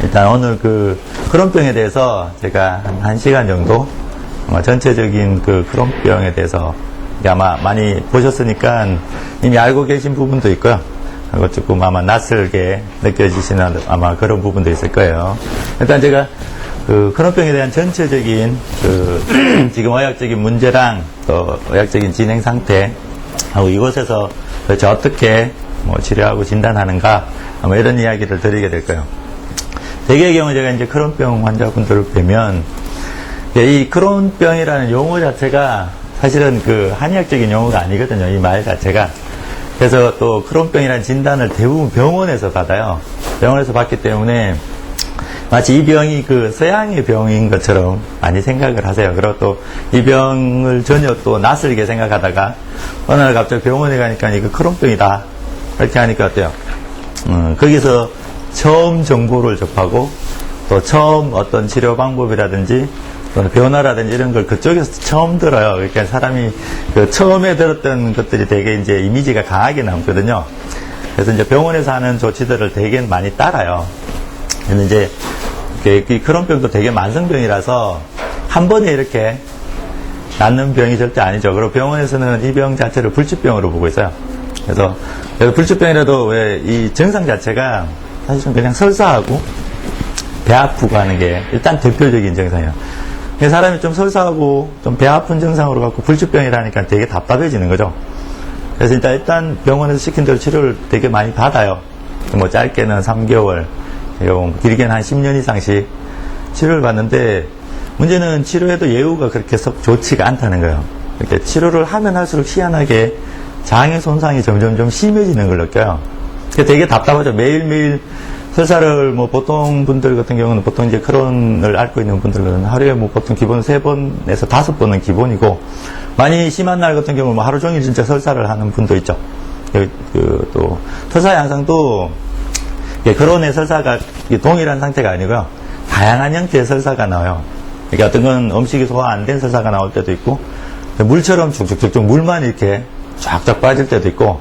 일단 오늘 그 크론병에 대해서 제가 한 1시간 정도 전체적인 그 크론병에 대해서 아마 많이 보셨으니까 이미 알고 계신 부분도 있고요. 그리고 조금 아마 낯설게 느껴지시는 아마 그런 부분도 있을 거예요. 일단 제가 그 크론병에 대한 전체적인 그 지금 의학적인 문제랑 또 의학적인 진행 상태 하고 이곳에서 도대체 어떻게 뭐 치료하고 진단하는가 아마 이런 이야기를 드리게 될 거예요. 대개의 경우 제가 이제 크론병 환자분들을 뵈면 이 크론병이라는 용어 자체가 사실은 그 한의학적인 용어가 아니거든요. 이 말 자체가. 그래서 또 크론병이라는 진단을 대부분 병원에서 받아요. 병원에서 받기 때문에 마치 이 병이 그 서양의 병인 것처럼 많이 생각을 하세요. 그리고 또 이 병을 전혀 또 낯설게 생각하다가 어느 날 갑자기 병원에 가니까 이거 크론병이다. 이렇게 하니까 어때요? 거기서 처음 정보를 접하고 또 처음 어떤 치료 방법이라든지 또는 변화라든지 이런 걸 그쪽에서 처음 들어요. 그러니까 사람이 그 처음에 들었던 것들이 되게 이제 이미지가 강하게 남거든요. 그래서 이제 병원에서 하는 조치들을 되게 많이 따라요. 근데 이제 이 크론병도 되게 만성병이라서 한 번에 이렇게 낫는 병이 절대 아니죠. 그리고 병원에서는 이 병 자체를 불치병으로 보고 있어요. 그래서 불치병이라도 왜 이 증상 자체가 사실은 그냥 설사하고 배 아프고 하는 게 일단 대표적인 증상이에요. 사람이 좀 설사하고 좀 배 아픈 증상으로 갖고 불치병이라니까 되게 답답해지는 거죠. 그래서 일단 병원에서 시킨 대로 치료를 되게 많이 받아요. 뭐 짧게는 3개월, 길게는 한 10년 이상씩 치료를 받는데 문제는 치료에도 예후가 그렇게 썩 좋지가 않다는 거예요. 이렇게 치료를 하면 할수록 희한하게 장의 손상이 점점 좀 심해지는 걸 느껴요. 되게 답답하죠. 매일매일 설사를 뭐 보통 분들 같은 경우는 보통 이제 크론을 앓고 있는 분들은 하루에 뭐 보통 기본 3번에서 5번은 기본이고 많이 심한 날 같은 경우는 뭐 하루 종일 진짜 설사를 하는 분도 있죠. 또 설사 양상도 크론의 설사가 동일한 상태가 아니고요. 다양한 형태의 설사가 나와요. 그러니까 어떤 건 음식이 소화 안 된 설사가 나올 때도 있고 물처럼 쭉쭉쭉쭉 물만 이렇게 쫙쫙 빠질 때도 있고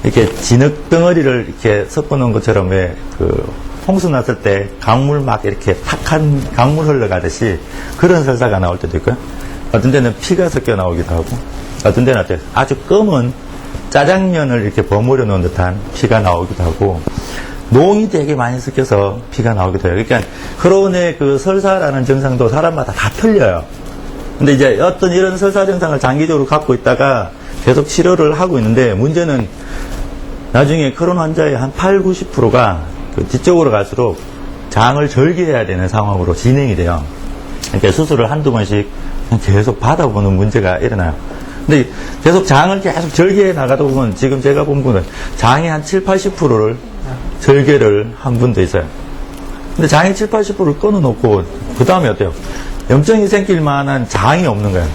이렇게 진흙 덩어리를 이렇게 섞어놓은 것처럼 왜 그 홍수 났을 때 강물 막 이렇게 탁한 강물 흘러가듯이 그런 설사가 나올 때도 있고요. 어떤 데는 피가 섞여 나오기도 하고 어떤 데는 어때요? 아주 검은 짜장면을 이렇게 버무려 놓은 듯한 피가 나오기도 하고 농이 되게 많이 섞여서 피가 나오기도 해요. 그러니까 크론의 그 설사라는 증상도 사람마다 다 틀려요. 근데 이제 어떤 이런 설사 증상을 장기적으로 갖고 있다가 계속 치료를 하고 있는데 문제는 나중에 크론 환자의 한 80~90%가 그 뒤쪽으로 갈수록 장을 절개해야 되는 상황으로 진행이 돼요. 그러니까 수술을 한두 번씩 계속 받아보는 문제가 일어나요. 근데 계속 장을 계속 절개해 나가다 보면 지금 제가 본 분은 장의 한 70~80%를 절개를 한 분도 있어요. 근데 장의 70~80%를 끊어놓고 그 다음에 어때요? 염증이 생길 만한 장이 없는 거예요.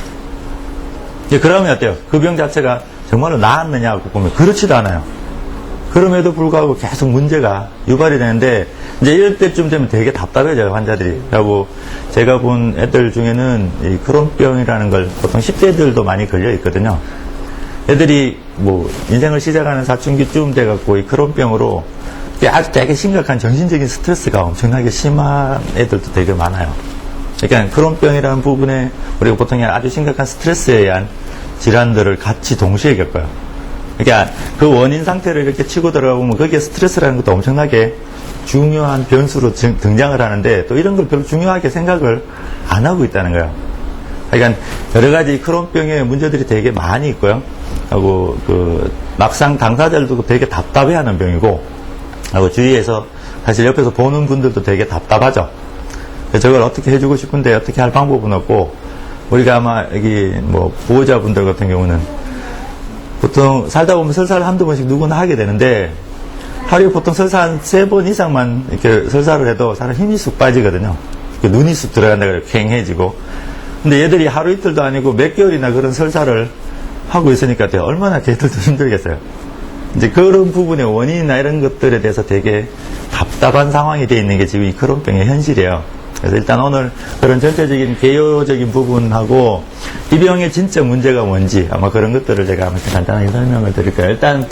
그러면 어때요? 그 병 자체가 정말로 나았느냐고 보면 그렇지도 않아요. 그럼에도 불구하고 계속 문제가 유발이 되는데 이제 이럴 때쯤 되면 되게 답답해져요, 환자들이. 그리고 제가 본 애들 중에는 이 크론병이라는 걸 보통 10대들도 많이 걸려 있거든요. 애들이 뭐 인생을 시작하는 사춘기쯤 돼갖고 이 크론병으로 아주 되게 심각한 정신적인 스트레스가 엄청나게 심한 애들도 되게 많아요. 그러니까 크론병이라는 부분에 우리가 보통 아주 심각한 스트레스에 의한 질환들을 같이 동시에 겪어요. 그러니까 그 원인 상태를 이렇게 치고 들어가 보면 거기에 스트레스라는 것도 엄청나게 중요한 변수로 등장을 하는데 또 이런 걸 별로 중요하게 생각을 안 하고 있다는 거예요. 그러니까 여러 가지 크론병의 문제들이 되게 많이 있고요. 하고 그 막상 당사자들도 되게 답답해하는 병이고, 하고 주위에서 사실 옆에서 보는 분들도 되게 답답하죠. 저걸 어떻게 해주고 싶은데 어떻게 할 방법은 없고, 우리가 아마 여기 뭐 보호자분들 같은 경우는 보통 살다 보면 설사를 한두 번씩 누구나 하게 되는데 하루에 보통 설사 한 3번 이상만 이렇게 설사를 해도 사람 힘이 쑥 빠지거든요. 눈이 쑥 들어간다 그래요. 캥해지고. 근데 얘들이 하루 이틀도 아니고 몇 개월이나 그런 설사를 하고 있으니까 얼마나 걔들도 힘들겠어요. 이제 그런 부분의 원인이나 이런 것들에 대해서 되게 답답한 상황이 되어 있는 게 지금 이 크론병의 현실이에요. 그래서 일단 오늘 그런 전체적인 개요적인 부분하고 이 병의 진짜 문제가 뭔지 아마 그런 것들을 제가 간단하게 설명을 드릴 거예요. 일단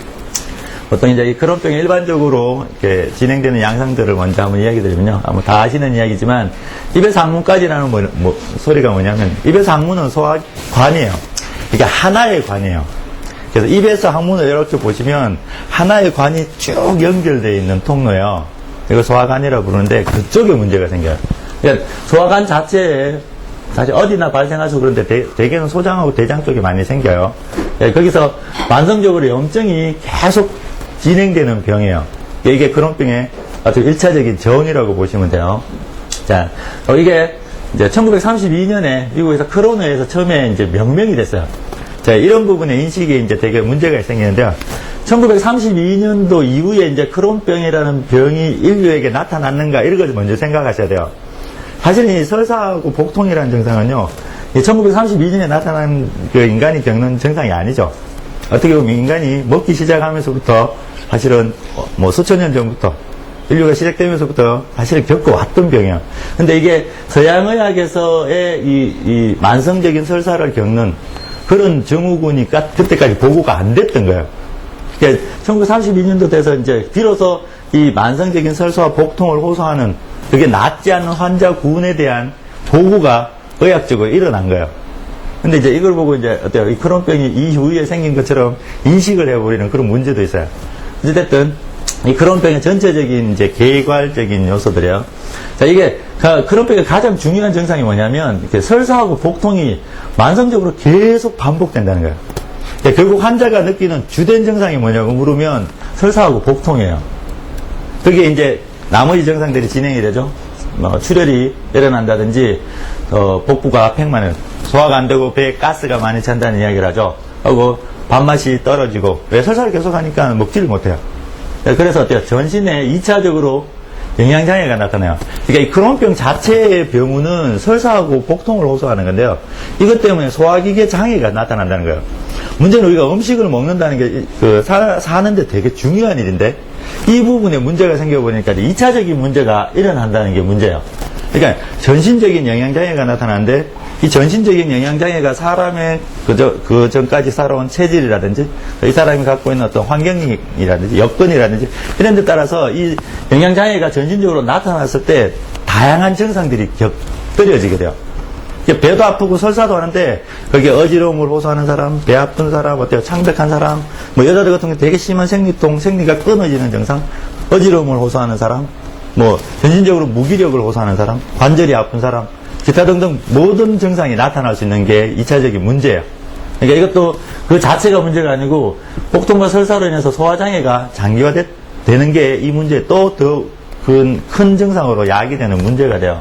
보통 이제 이 크론병이 일반적으로 이렇게 진행되는 양상들을 먼저 한번 이야기 드리면요. 아마 다 아시는 이야기지만, 입에서 항문까지라는 소리가 뭐냐면, 입에서 항문은 소화관이에요. 이게 하나의 관이에요. 그래서 입에서 항문을 이렇게 보시면, 하나의 관이 쭉 연결되어 있는 통로예요. 이거 소화관이라고 부르는데, 그쪽에 문제가 생겨요. 그러니까 소화관 자체에 사실 어디나 발생하셔서 그런데 대개는 소장하고 대장 쪽에 많이 생겨요. 거기서 만성적으로 염증이 계속 진행되는 병이에요. 이게 크론병의 아주 1차적인 전이라고 보시면 돼요. 자, 이게 이제 1932년에 미국에서 크론의에서 처음에 이제 명명이 됐어요. 자, 이런 부분에 인식에 이제 되게 문제가 생기는데요. 1932년도 이후에 이제 크론병이라는 병이 인류에게 나타났는가 이런 걸 먼저 생각하셔야 돼요. 사실 이 설사하고 복통이라는 증상은요, 1932년에 나타난 그 인간이 겪는 증상이 아니죠. 어떻게 보면 인간이 먹기 시작하면서부터 사실은 뭐 수천 년 전부터 인류가 시작되면서부터 사실은 겪어왔던 병이에요. 근데 이게 서양의학에서의 이 만성적인 설사를 겪는 그런 증후군이 그때까지 보고가 안 됐던 거예요. 그러니까 1932년도 돼서 이제 비로소 이 만성적인 설사와 복통을 호소하는 그게 낫지 않는 환자 군에 대한 보고가 의학적으로 일어난 거예요. 근데 이제 이걸 보고 이제 어때요? 이 크론병이 이후에 생긴 것처럼 인식을 해버리는 그런 문제도 있어요. 어쨌든 이 크론병의 전체적인 이제 계괄적인 요소들이에요. 자, 이게 크론병의 가장 중요한 증상이 뭐냐면 이렇게 설사하고 복통이 만성적으로 계속 반복된다는 거예요. 그러니까 결국 환자가 느끼는 주된 증상이 뭐냐고 물으면 설사하고 복통이에요. 그게 이제 나머지 증상들이 진행이 되죠. 출혈이 일어난다든지 복부가 팽만해요. 소화가 안 되고 배에 가스가 많이 찬다는 이야기를 하죠. 하고 밥맛이 떨어지고 왜 설사를 계속하니까 먹지를 못해요. 그래서 어때요? 전신에 2차적으로 영양장애가 나타나요. 그러니까 이 크론병 자체의 병우는 설사하고 복통을 호소하는 건데요. 이것 때문에 소화기계 장애가 나타난다는 거예요. 문제는 우리가 음식을 먹는다는 게 사는데 되게 중요한 일인데 이 부분에 문제가 생겨보니까 2차적인 문제가 일어난다는 게 문제예요. 그러니까 전신적인 영양장애가 나타나는데 이 전신적인 영양장애가 사람의 그 전까지 살아온 체질이라든지 이 사람이 갖고 있는 어떤 환경이라든지 여건이라든지 이런 데 따라서 이 영양장애가 전신적으로 나타났을 때 다양한 증상들이 곁들여지게 돼요. 배도 아프고 설사도 하는데 거기에 어지러움을 호소하는 사람, 배 아픈 사람, 어때요? 창백한 사람, 뭐 여자들 같은 경우 되게 심한 생리통, 생리가 끊어지는 증상, 어지러움을 호소하는 사람, 뭐 전신적으로 무기력을 호소하는 사람, 관절이 아픈 사람, 기타 등등 모든 증상이 나타날 수 있는 게 2차적인 문제예요. 그러니까 이것도 그 자체가 문제가 아니고 복통과 설사로 인해서 소화장애가 장기화되는 게 이 문제에 또 더 큰 증상으로 야기되는 문제가 돼요.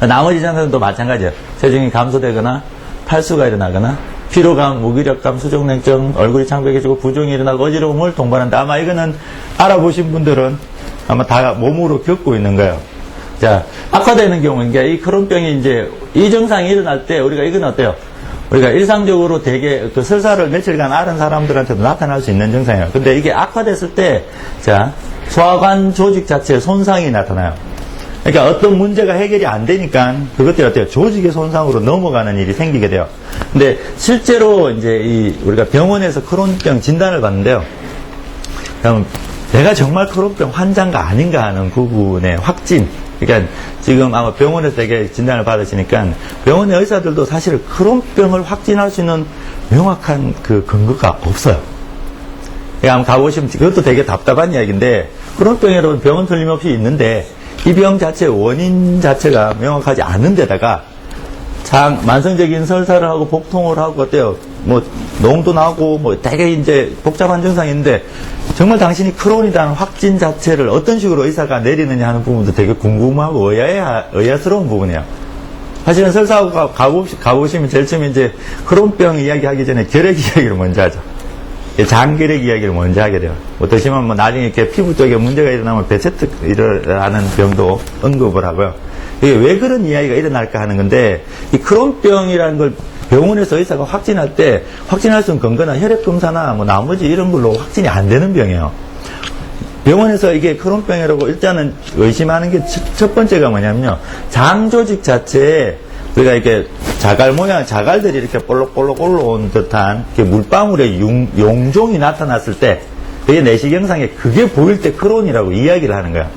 나머지 증상도 마찬가지예요. 체중이 감소되거나 탈수가 일어나거나 피로감, 무기력감, 수족냉증, 얼굴이 창백해지고 부종이 일어나고 어지러움을 동반한다. 아마 이거는 알아보신 분들은 아마 다 몸으로 겪고 있는 거예요. 자, 악화되는 경우는 이 크론병이 이제 이 증상이 일어날 때 우리가 이건 어때요? 우리가 일상적으로 되게 그 설사를 며칠간 앓은 사람들한테도 나타날 수 있는 증상이에요. 근데 이게 악화됐을 때, 자, 소화관 조직 자체에 손상이 나타나요. 그러니까 어떤 문제가 해결이 안 되니까 그것들이 어때요? 조직의 손상으로 넘어가는 일이 생기게 돼요. 근데 실제로 이제 우리가 병원에서 크론병 진단을 받는데요. 그럼 내가 정말 크론병 환자인가 아닌가 하는 부분의 확진. 그러니까 지금 아마 병원에서 되게 진단을 받으시니까 병원의 의사들도 사실 크론병을 확진할 수 있는 명확한 그 근거가 없어요. 그러니까 한번 가보시면 그것도 되게 답답한 이야기인데 크론병이라는 병은 틀림없이 있는데 이 병 자체의 원인 자체가 명확하지 않은 데다가 만성적인 설사를 하고 복통을 하고 어때요? 뭐 농도 나고 뭐 되게 이제 복잡한 증상이 있는데 정말 당신이 크론이라는 확진 자체를 어떤 식으로 의사가 내리느냐 하는 부분도 되게 궁금하고 의아스러운 부분이에요. 사실은 설사하고 가보시면 제일 처음에 이제 크론병 이야기하기 전에 결핵 이야기를 먼저 하죠. 장결핵 이야기를 먼저 하게 돼요. 어떠시면 뭐 나중에 이렇게 피부 쪽에 문제가 일어나면 베체특이라는 병도 언급을 하고요. 이게 왜 그런 이야기가 일어날까 하는 건데 이 크론병이라는 걸 병원에서 의사가 확진할 때 확진할 수 있는 근거나 혈액검사나 뭐 나머지 이런 걸로 확진이 안 되는 병이에요. 병원에서 이게 크론병이라고 일단은 의심하는 게 첫 번째가 뭐냐면요. 장 조직 자체에 우리가 이렇게 자갈 모양, 자갈들이 이렇게 볼록볼록 올라온 듯한 물방울의 용종이 나타났을 때 그게 내시경상에 그게 보일 때 크론이라고 이야기를 하는 거야.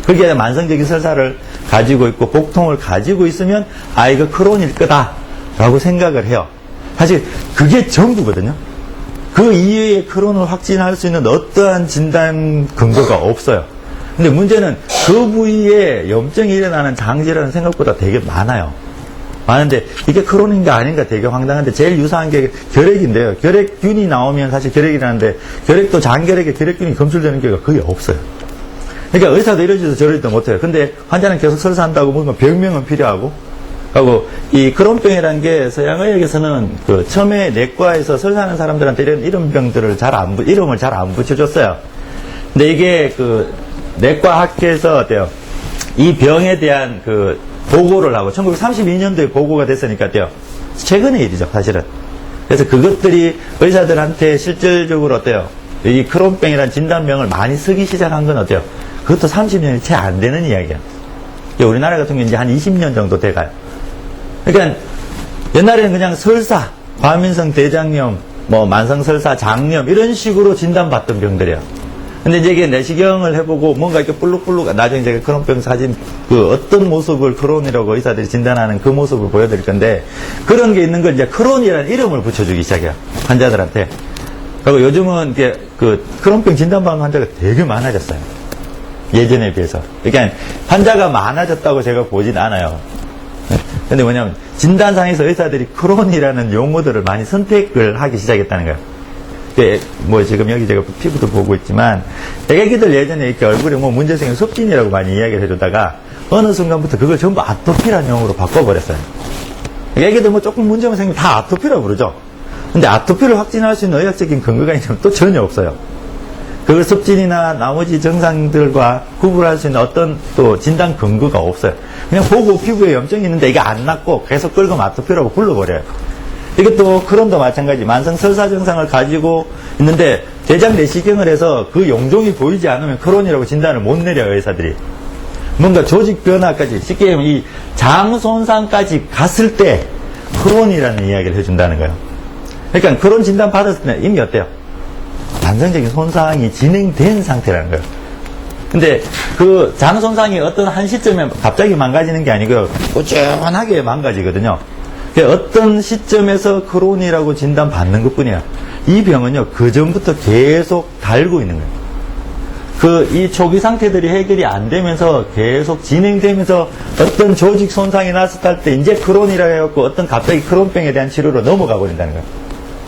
그게 만성적인 설사를 가지고 있고 복통을 가지고 있으면 아 이거 크론일 거다라고 생각을 해요. 사실 그게 전부거든요. 그 이외에 크론을 확진할 수 있는 어떠한 진단 근거가 없어요. 근데 문제는 그 부위에 염증이 일어나는 장질환은 생각보다 되게 많아요. 많은데 이게 크론인가 아닌가 되게 황당한데 제일 유사한 게 결핵인데요. 결핵균이 나오면 사실 결핵이라는데 결핵도 장결핵에 결핵균이 검출되는 경우가 거의 없어요. 그러니까 의사도 이러지도 저러지도 못해요. 근데 환자는 계속 설사한다고 뭔가 병명은 필요하고 하고 이 크론병이라는 게 서양의학에서는 그 처음에 내과에서 설사하는 사람들한테 이런 병들을 이름을 잘 안 붙여줬어요. 근데 이게 그 내과 학회에서 어때요? 이 병에 대한 그 보고를 하고 1932년도에 보고가 됐으니까 어때요? 최근의 일이죠, 사실은. 그래서 그것들이 의사들한테 실질적으로 어때요? 이 크론병이라는 진단명을 많이 쓰기 시작한 건 어때요? 그것도 30년이 채 안 되는 이야기야. 우리나라 같은 경우는 이제 한 20년 정도 돼가요. 그러니까 옛날에는 그냥 설사, 과민성 대장염, 뭐 만성설사, 장염 이런 식으로 진단받던 병들이야. 근데 이제 이게 내시경을 해보고 뭔가 이렇게 볼록볼록 나중에 제가 크론병 사진 그 어떤 모습을 크론이라고 의사들이 진단하는 그 모습을 보여드릴 건데 그런 게 있는 걸 이제 크론이라는 이름을 붙여주기 시작해요. 환자들한테. 그리고 요즘은 이게 그 크론병 진단받는 환자가 되게 많아졌어요. 예전에 비해서. 그러니까 환자가 많아졌다고 제가 보진 않아요. 근데 뭐냐면 진단상에서 의사들이 크론이라는 용어들을 많이 선택을 하기 시작했다는 거예요. 뭐 지금 여기 제가 피부도 보고 있지만 애기들 예전에 이렇게 얼굴에 뭐 문제 생긴 섭진이라고 많이 이야기를 해주다가 어느 순간부터 그걸 전부 아토피라는 용어로 바꿔버렸어요. 애기들 뭐 조금 문제만 생기면 다 아토피라고 부르죠. 근데 아토피를 확진할 수 있는 의학적인 근거가 있냐면 또 전혀 없어요. 그걸 섭진이나 나머지 증상들과 구분할 수 있는 어떤 또 진단 근거가 없어요. 그냥 보고 피부에 염증이 있는데 이게 안 낫고 계속 긁으면 아토피라고 불러버려요. 이것도 크론도 마찬가지 만성 설사 증상을 가지고 있는데 대장 내시경을 해서 그 용종이 보이지 않으면 크론이라고 진단을 못 내려요, 의사들이. 뭔가 조직 변화까지 쉽게 얘기하면 이 장 손상까지 갔을 때 크론이라는 이야기를 해준다는 거예요. 그러니까 크론 진단 받았을 때 이미 어때요? 만성적인 손상이 진행된 상태라는 거예요. 근데 그 장 손상이 어떤 한 시점에 갑자기 망가지는 게 아니고요. 꾸준하게 망가지거든요. 어떤 시점에서 크론이라고 진단받는 것 뿐이야. 이 병은요, 그 전부터 계속 달고 있는 거예요. 이 초기 상태들이 해결이 안 되면서 계속 진행되면서 어떤 조직 손상이 났을 때 이제 크론이라고 해갖고 어떤 갑자기 크론병에 대한 치료로 넘어가고 있다는 거예요.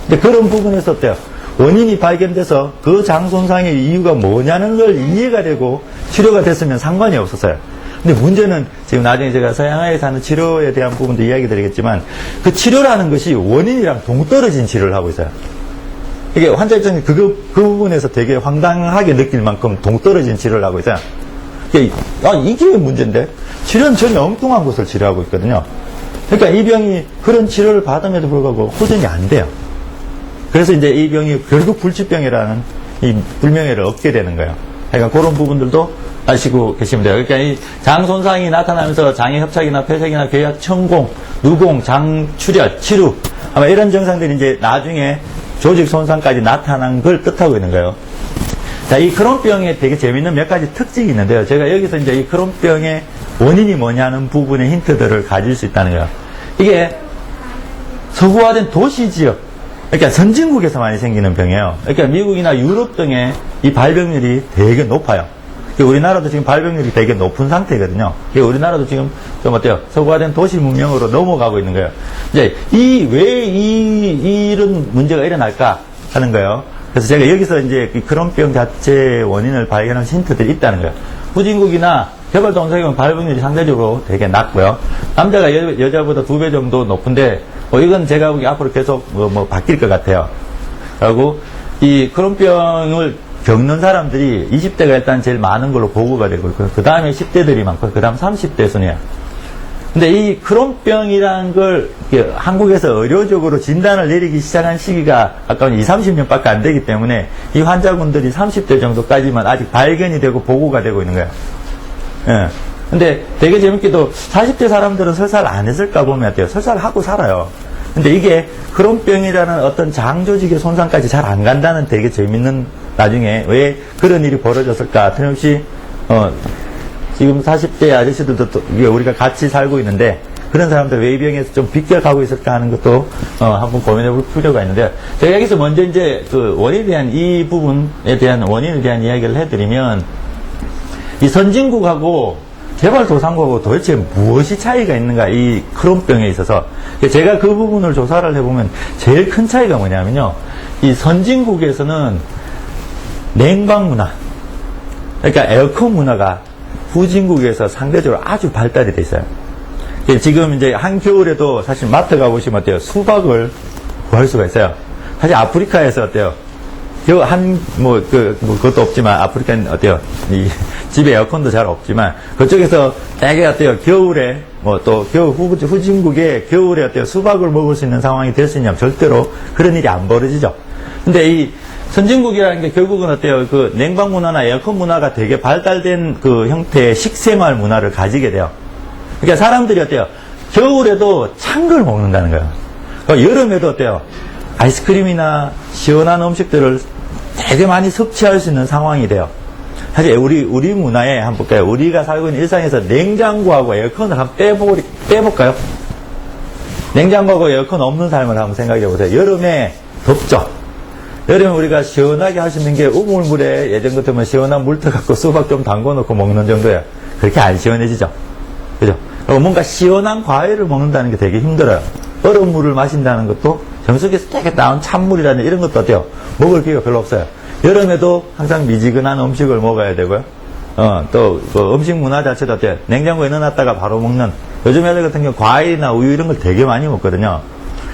근데 그런 부분에서 어때요? 원인이 발견돼서 그 장 손상의 이유가 뭐냐는 걸 이해가 되고 치료가 됐으면 상관이 없었어요. 근데 문제는 지금 나중에 제가 서양화에서 하는 치료에 대한 부분도 이야기 드리겠지만 그 치료라는 것이 원인이랑 동떨어진 치료를 하고 있어요. 이게 환자 입장에서 그 부분에서 되게 황당하게 느낄 만큼 동떨어진 치료를 하고 있어요. 이게 문제인데 치료는 전혀 엉뚱한 것을 치료하고 있거든요. 그러니까 이 병이 그런 치료를 받음에도 불구하고 호전이 안 돼요. 그래서 이제 이 병이 결국 불치병이라는 이 불명예를 얻게 되는 거예요. 그러니까 그런 부분들도 아시고 계시면 돼요. 그러니까 이 장 손상이 나타나면서 장의 협착이나 폐색이나 궤약, 천공, 누공, 장 출혈, 치루 아마 이런 증상들이 이제 나중에 조직 손상까지 나타난 걸 뜻하고 있는 거예요. 자, 이 크론병에 되게 재밌는 몇 가지 특징이 있는데요. 제가 여기서 이제 이 크론병의 원인이 뭐냐는 부분의 힌트들을 가질 수 있다는 거예요. 이게 서구화된 도시 지역, 그러니까 선진국에서 많이 생기는 병이에요. 그러니까 미국이나 유럽 등의 이 발병률이 되게 높아요. 우리나라도 지금 발병률이 되게 높은 상태거든요. 우리나라도 지금 좀 어때요? 서구화된 도시 문명으로 넘어가고 있는 거예요. 이제 왜 이런 문제가 일어날까 하는 거예요. 그래서 제가 여기서 이제 크론병 자체의 원인을 발견한 힌트들이 있다는 거예요. 후진국이나 개발도상국은 발병률이 상대적으로 되게 낮고요. 남자가 여자보다 2배 정도 높은데 이건 제가 보기 앞으로 계속 바뀔 것 같아요. 그리고 이 크론병을 겪는 사람들이 20대가 일단 제일 많은 걸로 보고가 되고 있고요. 그 다음에 10대들이 많고, 그 다음 30대 순이야. 근데 이 크론병이라는 걸 한국에서 의료적으로 진단을 내리기 시작한 시기가 아까 20, 30년밖에 안 되기 때문에 이 환자분들이 30대 정도까지만 아직 발견이 되고 보고가 되고 있는 거예요. 예. 근데 되게 재밌게도 40대 사람들은 설사를 안 했을까 보면 어때요? 설사를 하고 살아요. 근데 이게 크론병이라는 어떤 장 조직의 손상까지 잘 안 간다는 되게 재밌는, 나중에 왜 그런 일이 벌어졌을까? 틀림없이 지금 40대 아저씨들도 또 우리가 같이 살고 있는데 그런 사람들 왜 이 병에서 좀 비껴가고 있을까 하는 것도 한번 고민해 볼 필요가 있는데, 제가 여기서 먼저 이제 그 원인에 대한, 이 부분에 대한 원인에 대한 이야기를 해드리면, 이 선진국하고 개발도상국하고 도대체 무엇이 차이가 있는가, 이 크론병에 있어서. 제가 그 부분을 조사를 해보면 제일 큰 차이가 뭐냐면요, 이 선진국에서는 냉방 문화, 그러니까 에어컨 문화가 후진국에서 상대적으로 아주 발달이 돼 있어요. 지금 이제 한겨울에도 사실 마트 가보시면 어때요? 수박을 구할 수가 있어요. 사실 아프리카에서 어때요? 그것도 없지만, 아프리카는 어때요? 집에 에어컨도 잘 없지만, 그쪽에서 되게 어때요? 겨울에, 후진국에 겨울에 어때요? 수박을 먹을 수 있는 상황이 될 수 있냐면 절대로 그런 일이 안 벌어지죠. 근데 이 선진국이라는 게 결국은 어때요? 그 냉방 문화나 에어컨 문화가 되게 발달된 그 형태의 식생활 문화를 가지게 돼요. 그러니까 사람들이 어때요? 겨울에도 찬 걸 먹는다는 거예요. 여름에도 어때요? 아이스크림이나 시원한 음식들을 되게 많이 섭취할 수 있는 상황이 돼요. 사실 우리 문화에 한번 볼까요? 우리가 살고 있는 일상에서 냉장고하고 에어컨을 한번 빼볼까요? 냉장고하고 에어컨 없는 삶을 한번 생각해 보세요. 여름에 덥죠? 여름에 우리가 시원하게 할 수 있는 게 우물물에 예전 같으면 시원한 물 터갖고 수박 좀 담궈놓고 먹는 정도예요. 그렇게 안 시원해지죠? 그죠? 뭔가 시원한 과일을 먹는다는 게 되게 힘들어요. 얼음 물을 마신다는 것도 정수기에서 되게 나온 찬물이라는 이런 것도 어때요? 먹을 기회가 별로 없어요. 여름에도 항상 미지근한 음식을 먹어야 되고요. 또 그 음식 문화 자체도 어때요? 냉장고에 넣어놨다가 바로 먹는, 요즘 애들 같은 경우 과일이나 우유 이런 걸 되게 많이 먹거든요.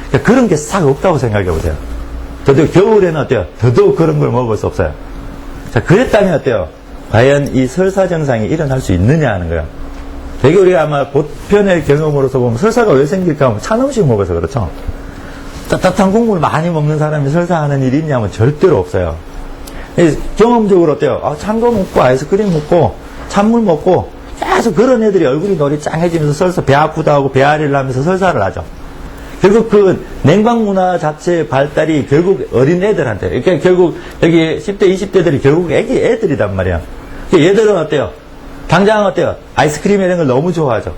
그러니까 그런 게 싹 없다고 생각해 보세요. 더더욱 겨울에는 어때요? 더더욱 그런 걸 먹을 수 없어요. 자, 그랬다면 어때요? 과연 이 설사 증상이 일어날 수 있느냐 하는 거예요. 되게 우리가 아마 보편의 경험으로서 보면 설사가 왜 생길까 하면 찬 음식 먹어서 그렇죠. 따뜻한 국물 많이 먹는 사람이 설사하는 일이 있냐면 절대로 없어요. 경험적으로 어때요? 찬 거 먹고 아이스크림 먹고 찬물 먹고 계속 그런 애들이 얼굴이 노리 짱해지면서 설사, 배 아프다 하고 배앓이를 하면서 설사를 하죠. 결국 그 냉방 문화 자체의 발달이 결국 어린 애들한테, 그러니까 결국 여기 10대, 20대들이 결국 애들이단 말이야. 얘들은 어때요? 당장 어때요? 아이스크림 이런 걸 너무 좋아하죠.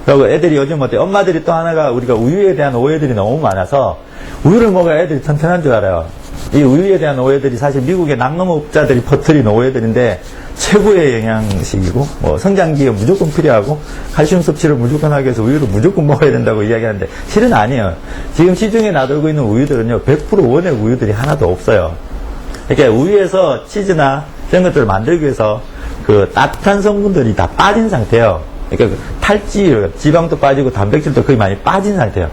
그리고 애들이 요즘 어때요? 엄마들이 또 하나가 우리가 우유에 대한 오해들이 너무 많아서 우유를 먹어야 애들이 튼튼한 줄 알아요. 이 우유에 대한 오해들이 사실 미국의 낙농업자들이 퍼뜨린 오해들인데 최고의 영양식이고 성장기에 무조건 필요하고 칼슘 섭취를 무조건 하기 위해서 우유를 무조건 먹어야 된다고 이야기하는데 실은 아니에요. 지금 시중에 나돌고 있는 우유들은요 100% 원액 우유들이 하나도 없어요. 그러니까 우유에서 치즈나 이런 것들을 만들기 위해서 그 따뜻한 성분들이 다 빠진 상태예요. 그러니까 탈지, 지방도 빠지고 단백질도 거의 많이 빠진 상태예요.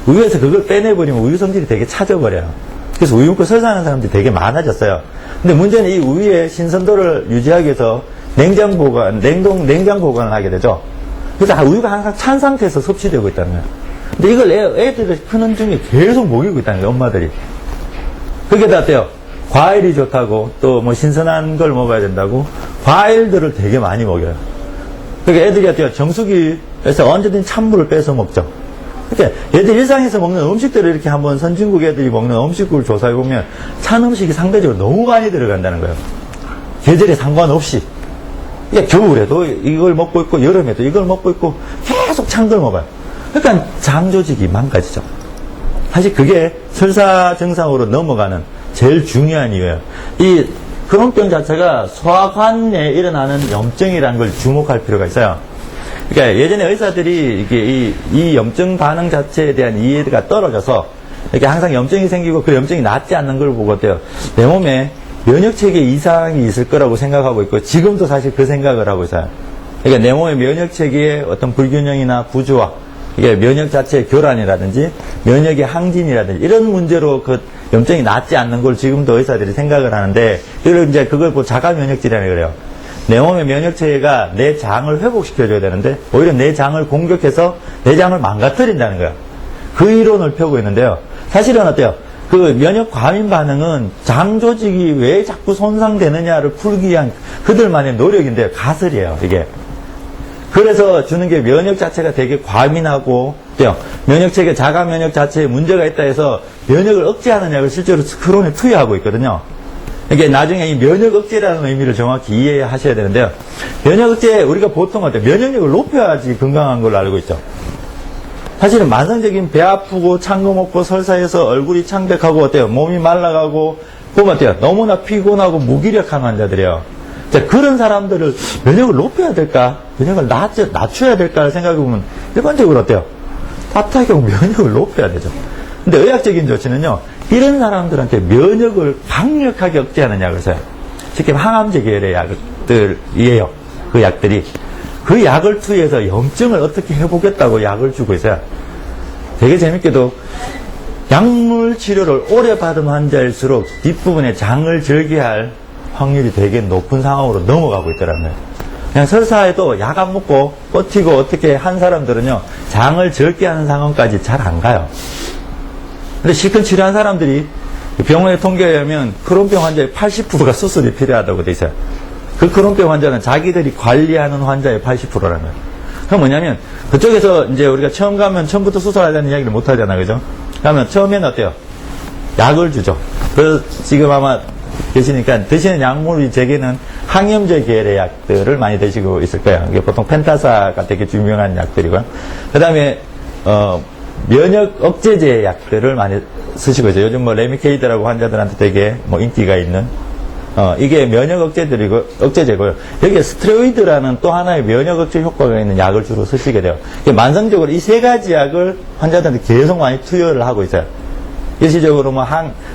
우유에서 그걸 빼내버리면 우유 성질이 되게 차져버려요. 그래서 우유 먹고 설사하는 사람들이 되게 많아졌어요. 근데 문제는 이 우유의 신선도를 유지하기 위해서 냉장 보관을 하게 되죠. 그래서 우유가 항상 찬 상태에서 섭취되고 있다는 거예요. 근데 이걸 애들을 크는 중에 계속 먹이고 있다는 거예요, 엄마들이. 그게 다 어때요? 과일이 좋다고, 또 신선한 걸 먹어야 된다고, 과일들을 되게 많이 먹여요. 그러니까 애들이 어때요? 정수기에서 언제든 찬물을 빼서 먹죠. 그러니까 얘들 일상에서 먹는 음식들을 이렇게 한번 선진국 애들이 먹는 음식을 조사해보면 찬 음식이 상대적으로 너무 많이 들어간다는 거예요. 계절에 상관없이. 그러니까 겨울에도 이걸 먹고 있고 여름에도 이걸 먹고 있고 계속 찬 걸 먹어요. 그러니까 장 조직이 망가지죠. 사실 그게 설사 증상으로 넘어가는 제일 중요한 이유예요. 이 크론병 자체가 소화관에 일어나는 염증이라는 걸 주목할 필요가 있어요. 그러니까 예전에 의사들이 이게 이 염증 반응 자체에 대한 이해가 떨어져서 이렇게 항상 염증이 생기고 그 염증이 낫지 않는 걸 보고 어때요? 내 몸에 면역체계 이상이 있을 거라고 생각하고 있고 지금도 사실 그 생각을 하고 있어요. 그러니까 내 몸의 면역체계의 어떤 불균형이나 부조화, 이게 면역 자체의 교란이라든지 면역의 항진이라든지 이런 문제로 그 염증이 낫지 않는 걸 지금도 의사들이 생각을 하는데 그걸 자가 면역질이라고 그래요. 내 몸의 면역체계가 내 장을 회복시켜줘야 되는데 오히려 내 장을 공격해서 내 장을 망가뜨린다는 거예요. 그 이론을 펴고 있는데요. 사실은 어때요? 그 면역 과민 반응은 장 조직이 왜 자꾸 손상되느냐를 풀기 위한 그들만의 노력인데요. 가설이에요, 이게. 그래서 주는 게 면역 자체가 되게 과민하고 어때요? 면역체계, 자가 면역 자체에 문제가 있다 해서 면역을 억제하는 약을 실제로 크론에 투여하고 있거든요. 이게 나중에 이 면역 억제라는 의미를 정확히 이해하셔야 되는데요. 면역 억제, 우리가 보통 어때요? 면역력을 높여야지 건강한 걸로 알고 있죠. 사실은 만성적인 배 아프고 창금 없고 설사해서 얼굴이 창백하고 어때요? 몸이 말라가고 보면 어때요? 너무나 피곤하고 무기력한 환자들이에요. 자, 그런 사람들을 면역을 높여야 될까? 면역을 낮춰야 될까? 생각해보면 일반적으로 어때요? 답답하고 면역을 높여야 되죠. 근데 의학적인 조치는요, 이런 사람들한테 면역을 강력하게 억제하는 약을 써요. 쉽게 항암제 계열의 약들이에요. 그 약들이. 그 약을 투여해서 염증을 어떻게 해보겠다고 약을 주고 있어요. 되게 재밌게도 약물 치료를 오래 받은 환자일수록 뒷부분에 장을 절개할 확률이 되게 높은 상황으로 넘어가고 있더라고요. 그냥 설사해도 약 안 먹고 버티고 어떻게 한 사람들은요, 장을 절개하는 상황까지 잘 안 가요. 근데 실컷 치료한 사람들이 병원의 통계에 의하면 크론병 환자의 80%가 수술이 필요하다고 돼 있어요. 그 크론병 환자는 자기들이 관리하는 환자의 80%라는 거예요. 그럼 뭐냐면 그쪽에서 이제 우리가 처음 가면 처음부터 수술하자는 이야기를 못 하잖아요. 그죠? 그러면 처음에는 어때요? 약을 주죠. 그래서 지금 아마 계시니까 드시는 약물이 제게는 항염제 계열의 약들을 많이 드시고 있을 거예요. 이게 보통 펜타사가 되게 유명한 약들이고요. 그 다음에 면역 억제제 약들을 많이 쓰시고 있어요. 요즘 뭐 레미케이드라고 환자들한테 되게 뭐 인기가 있는 이게 면역 억제제고요. 여기에 스테로이드라는 또 하나의 면역 억제 효과가 있는 약을 주로 쓰시게 돼요. 만성적으로 이 세 가지 약을 환자들한테 계속 많이 투여를 하고 있어요. 일시적으로 뭐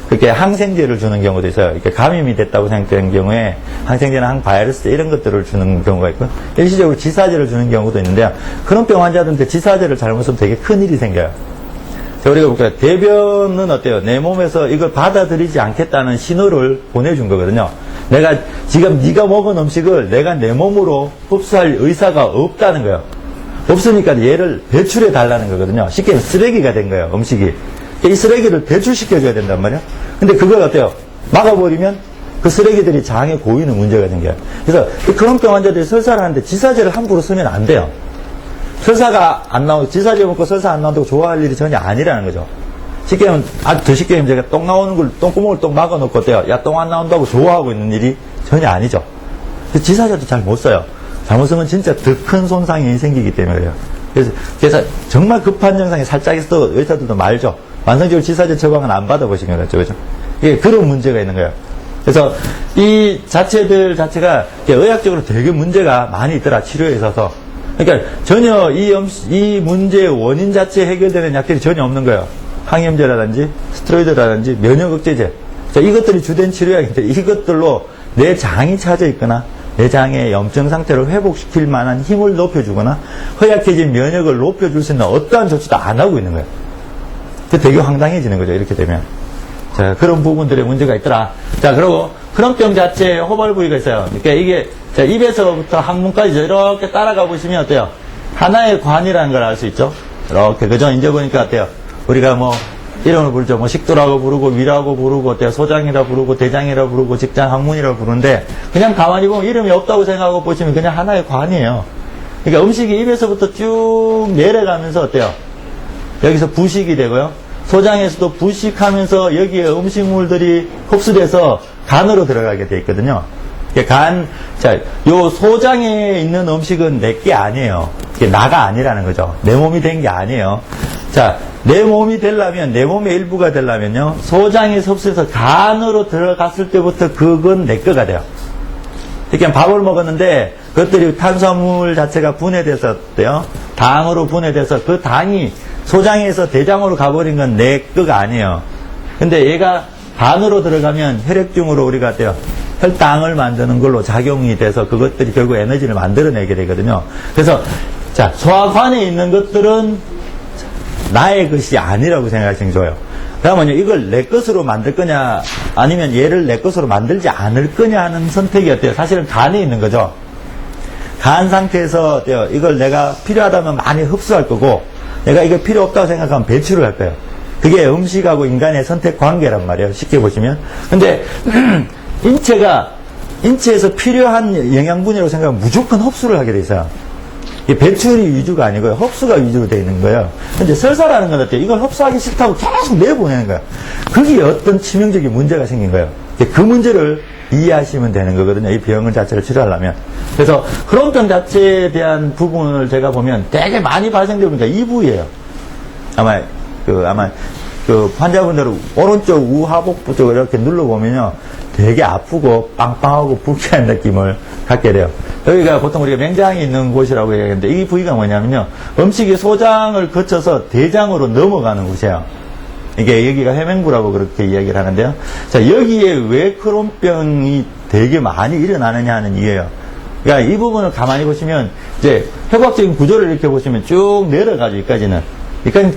그렇게 항생제를 주는 경우도 있어요. 이렇게 감염이 됐다고 생각되는 경우에 항생제나 항바이러스 이런 것들을 주는 경우가 있고, 일시적으로 지사제를 주는 경우도 있는데요. 그런 병 환자들한테 지사제를 잘못 쓰면 되게 큰일이 생겨요. 자, 우리가 볼까요? 대변은 어때요? 내 몸에서 이걸 받아들이지 않겠다는 신호를 보내준 거거든요. 내가 지금 네가 먹은 음식을 내가 내 몸으로 흡수할 의사가 없다는 거예요. 없으니까 얘를 배출해 달라는 거거든요. 쉽게 말해서 쓰레기가 된 거예요, 음식이. 이 쓰레기를 배출시켜줘야 된단 말이에요. 근데 그걸 어때요? 막아버리면 그 쓰레기들이 장에 고이는 문제가 생겨요. 그래서 그런 병 환자들이 설사를 하는데 지사제를 함부로 쓰면 안 돼요. 설사가 안 나오고, 지사제 먹고 설사 안 나온다고 좋아할 일이 전혀 아니라는 거죠. 쉽게 하면, 아주 더 쉽게 하면 제가 똥 나오는 걸, 똥구멍을 똥 막아놓고 어때요? 야, 똥 안 나온다고 좋아하고 있는 일이 전혀 아니죠. 지사제도 잘 못 써요. 잘못 쓰면 진짜 더 큰 손상이 생기기 때문에 그래요. 그래서 정말 급한 증상이 살짝 있어도 의사들도 말죠. 만성적으로 지사제 처방은 안 받아보신 거죠. 그죠? 이게 그런 문제가 있는 거예요. 그래서 이 자체들 자체가 의학적으로 되게 문제가 많이 있더라, 치료에 있어서. 그러니까 전혀 이 문제의 원인 자체에 해결되는 약들이 전혀 없는 거예요. 항염제라든지 스테로이드라든지 면역 억제제. 자, 이것들이 주된 치료약인데 이것들로 내 장이 차져 있거나 내 장의 염증 상태를 회복시킬 만한 힘을 높여주거나 허약해진 면역을 높여줄 수 있는 어떠한 조치도 안 하고 있는 거예요. 되게 황당해지는 거죠, 이렇게 되면. 자, 그런 부분들에 문제가 있더라. 자, 그리고 크론병 자체에 호발 부위가 있어요. 그러니까 이게, 자, 입에서부터 항문까지 이렇게 따라가 보시면 어때요? 하나의 관이라는 걸 알 수 있죠? 이렇게, 그죠? 이제 보니까 어때요? 우리가 뭐, 이름을 부르죠. 뭐, 식도라고 부르고, 위라고 부르고, 어때요? 소장이라 부르고, 대장이라 부르고, 직장 항문이라 부르는데, 그냥 가만히 보면 이름이 없다고 생각하고 보시면 그냥 하나의 관이에요. 그러니까 음식이 입에서부터 쭉 내려가면서 어때요? 여기서 부식이 되고요. 소장에서도 부식하면서 여기에 음식물들이 흡수돼서 간으로 들어가게 돼 있거든요. 자, 요 소장에 있는 음식은 내 게 아니에요. 이게 나가 아니라는 거죠. 내 몸이 된 게 아니에요. 자, 내 몸이 되려면, 내 몸의 일부가 되려면요, 소장에서 흡수해서 간으로 들어갔을 때부터 그건 내 거가 돼요. 이렇게 밥을 먹었는데, 그것들이 탄수화물 자체가 분해돼서 어때요? 당으로 분해돼서 그 당이 소장에서 대장으로 가버린 건 내 거가 아니에요. 근데 얘가 간으로 들어가면 혈액중으로 우리가 어때요? 혈당을 만드는 걸로 작용이 돼서 그것들이 결국 에너지를 만들어내게 되거든요. 그래서, 자, 소화관에 있는 것들은 나의 것이 아니라고 생각하시는 게 좋아요. 그러면요, 이걸 내 것으로 만들 거냐, 아니면 얘를 내 것으로 만들지 않을 거냐 하는 선택이 어때요? 사실은 간에 있는 거죠. 간 상태에서 어때요? 이걸 내가 필요하다면 많이 흡수할 거고, 내가 이거 필요 없다고 생각하면 배출을 할 거예요. 그게 음식하고 인간의 선택 관계란 말이에요. 쉽게 보시면. 근데, 인체에서 필요한 영양분이라고 생각하면 무조건 흡수를 하게 돼 있어요. 이게 배출이 위주가 아니고요. 흡수가 위주로 되어 있는 거예요. 근데 설사라는 건 어때요? 이걸 흡수하기 싫다고 계속 내보내는 거예요. 그게 어떤 치명적인 문제가 생긴 거예요. 그 문제를 이해하시면 되는 거거든요. 이 병을 자체를 치료하려면. 그래서 크론병 자체에 대한 부분을 제가 보면 되게 많이 발생되니까 이 부위예요. 아마 그 환자분들은 오른쪽 우하복부 쪽을 이렇게 눌러보면요. 되게 아프고 빵빵하고 불쾌한 느낌을 갖게 돼요. 여기가 보통 우리가 맹장이 있는 곳이라고 얘기하는데 이 부위가 뭐냐면요. 음식이 소장을 거쳐서 대장으로 넘어가는 곳이에요. 이게 여기가 해맹부라고 그렇게 이야기를 하는데요. 자, 여기에 왜 크론병이 되게 많이 일어나느냐 하는 이유예요. 그러니까 이 부분을 가만히 보시면 이제 혈관적인 구조를 이렇게 보시면 쭉 내려가죠. 여기까지는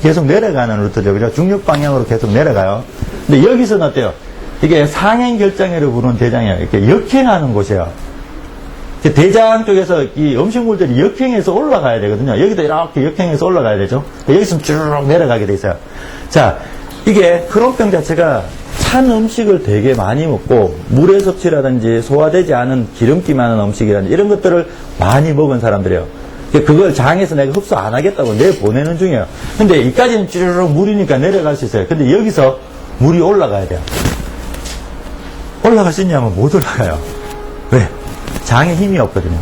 계속 내려가는 루트죠. 그죠? 중력 방향으로 계속 내려가요. 근데 여기서는 어때요? 이게 상행결장애를 부르는 대장이에요. 이렇게 역행하는 곳이에요. 대장 쪽에서 이 음식물들이 역행해서 올라가야 되거든요. 여기도 이렇게 역행해서 올라가야 되죠. 여기서 쭉 내려가게 돼 있어요. 자, 이게 크론병 자체가 찬 음식을 되게 많이 먹고 물의 섭취라든지 소화되지 않은 기름기 많은 음식이라든지 이런 것들을 많이 먹은 사람들이에요. 그걸 장에서 내가 흡수 안 하겠다고 내보내는 중이에요. 근데 이까지는 쭈르륵 물이니까 내려갈 수 있어요. 근데 여기서 물이 올라가야 돼요. 올라갈 수 있냐면 못 올라가요. 왜? 장에 힘이 없거든요.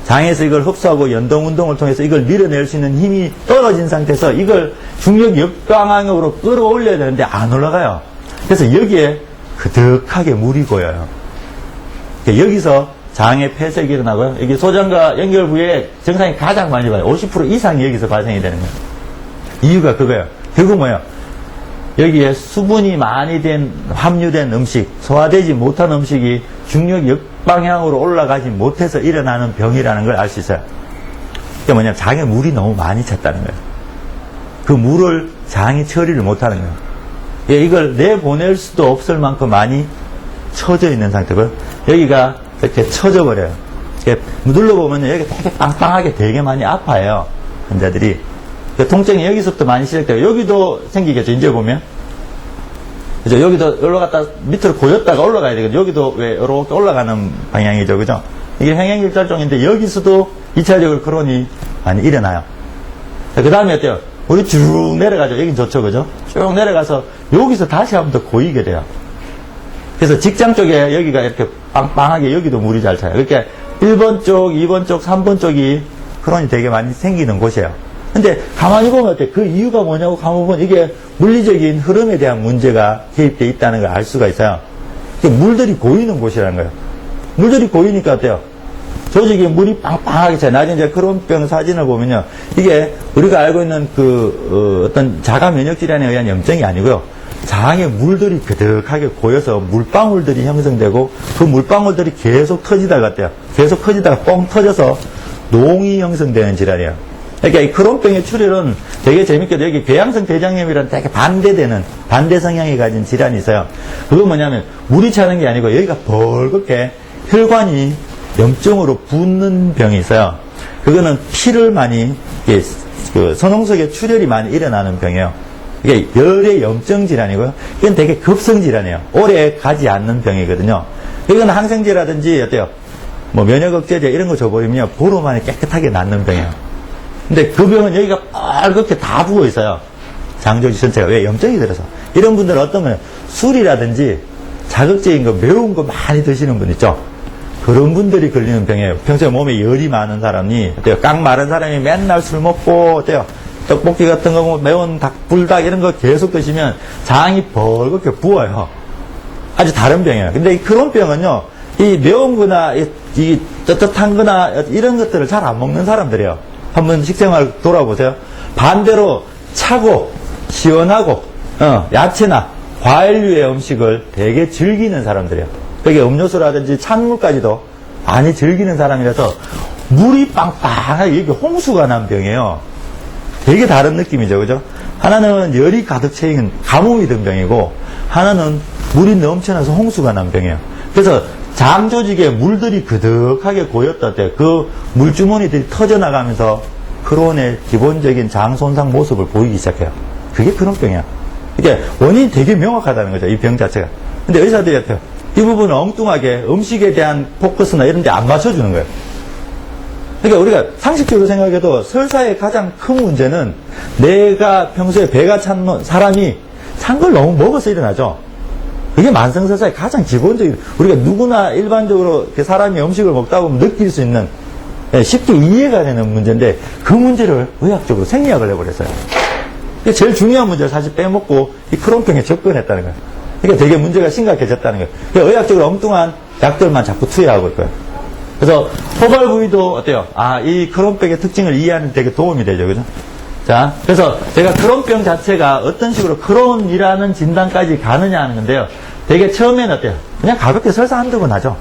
장에서 이걸 흡수하고 연동운동을 통해서 이걸 밀어낼 수 있는 힘이 떨어진 상태에서 이걸 중력 역방향으로 끌어올려야 되는데 안 올라가요. 그래서 여기에 그득하게 물이 고여요. 여기서 장의 폐색이 일어나고요. 여기 소장과 연결 부위에 증상이 가장 많이 봐요. 50% 이상이 여기서 발생이 되는 거예요. 이유가 그거예요. 결국 뭐예요? 여기에 수분이 많이 함유된 음식, 소화되지 못한 음식이 중력 역방향으로 올라가지 못해서 일어나는 병이라는 걸 알 수 있어요. 그게 뭐냐면 장에 물이 너무 많이 찼다는 거예요. 그 물을 장이 처리를 못하는 거예요. 이걸 내보낼 수도 없을 만큼 많이 처져 있는 상태고요. 여기가 이렇게 처져 버려요. 눌러보면 여기 되게 빵빵하게 되게 많이 아파요. 환자들이. 통증이 여기서부터 많이 시작돼요. 여기도 생기겠죠. 이제 보면. 그죠? 여기도 올라갔다 밑으로 고였다가 올라가야 되거든요. 여기도 왜 이렇게 올라가는 방향이죠. 그죠? 이게 행행길달종인데 여기서도 2차적으로 크론이 많이 일어나요. 그 다음에 어때요? 우리 쭉 내려가죠. 여긴 좋죠. 그죠? 쭉 내려가서 여기서 다시 한 번 더 고이게 돼요. 그래서 직장 쪽에 여기가 이렇게 빵빵하게 여기도 물이 잘 차요. 그러니까 1번 쪽, 2번 쪽, 3번 쪽이 크론이 되게 많이 생기는 곳이에요. 근데 가만히 보면 어때? 그 이유가 뭐냐고 가만히 보면 이게 물리적인 흐름에 대한 문제가 개입되어 있다는 걸 알 수가 있어요. 물들이 고이는 곳이라는 거예요. 물들이 고이니까 어때요? 조직에 물이 빵빵하게 차요. 나중에 이제 크론병 사진을 보면요. 이게 우리가 알고 있는 어떤 자가 면역 질환에 의한 염증이 아니고요. 장에 물들이 그득하게 고여서 물방울들이 형성되고 그 물방울들이 계속 터지다가 어때요? 계속 터지다가 뻥 터져서 농이 형성되는 질환이에요. 그러니까 이 크론병의 출혈은 되게 재밌게도 여기 궤양성 대장염이라는 되게 반대 성향이 가진 질환이 있어요. 그건 뭐냐면 물이 차는 게 아니고 여기가 벌겋게 혈관이 염증으로 붓는 병이 있어요. 그거는 피를 많이 선홍석에 출혈이 많이 일어나는 병이에요. 이게 열의 염증 질환이고요. 이건 되게 급성 질환이에요. 오래 가지 않는 병이거든요. 이건 항생제라든지 어때요? 뭐 면역 억제제 이런 거 줘버리면 보로만이 깨끗하게 낫는 병이에요. 근데 그 병은 여기가 빨갛게 다 부어 있어요. 장조직 전체가. 왜? 염증이 들어서. 이런 분들은 어떤 거는 술이라든지 자극적인 거, 매운 거 많이 드시는 분 있죠? 그런 분들이 걸리는 병이에요. 평소에 몸에 열이 많은 사람이, 어때요? 깡 마른 사람이 맨날 술 먹고, 어때요? 떡볶이 같은 거, 매운 불닭 이런 거 계속 드시면 장이 벌겋게 부어요. 아주 다른 병이에요. 근데 이 크론병은요, 이 매운 거나, 이 떳떳한 거나 이런 것들을 잘 안 먹는 사람들이에요. 한번 식생활 돌아보세요. 반대로 차고 시원하고 야채나 과일류의 음식을 되게 즐기는 사람들이에요. 그게 음료수라든지 찬물까지도 많이 즐기는 사람이라서 물이 빵빵하게 이게 홍수가 난 병이에요. 되게 다른 느낌이죠. 그죠? 하나는 열이 가득 채인 가뭄이 든 병이고 하나는 물이 넘쳐나서 홍수가 난 병이에요. 그래서 장 조직에 물들이 그득하게 고였다 때 그 물주머니들이 터져나가면서 크론의 기본적인 장 손상 모습을 보이기 시작해요. 그게 크론병이야. 이게 원인이 되게 명확하다는 거죠. 이 병 자체가. 근데 의사들이 어때요? 이 부분은 엉뚱하게 음식에 대한 포커스나 이런 데 안 맞춰주는 거예요. 그러니까 우리가 상식적으로 생각해도 설사의 가장 큰 문제는 내가 평소에 배가 찬 사람이 찬 걸 너무 먹어서 일어나죠. 그게 만성설사의 가장 기본적인, 우리가 누구나 일반적으로 사람이 음식을 먹다 보면 느낄 수 있는, 쉽게 이해가 되는 문제인데, 그 문제를 의학적으로 생리학을 해버렸어요. 이게 제일 중요한 문제를 사실 빼먹고 이 크론병에 접근했다는 거예요. 그러니까 되게 문제가 심각해졌다는 거예요. 그러니까 의학적으로 엉뚱한 약들만 자꾸 투여하고 있고요. 그래서 포괄 부위도 어때요? 이 크론병의 특징을 이해하는 데 되게 도움이 되죠. 그죠? 자, 그래서 제가 크론병 자체가 어떤 식으로 크론이라는 진단까지 가느냐 하는 건데요. 되게 처음에는 어때요? 그냥 가볍게 설사 한두 번 하죠.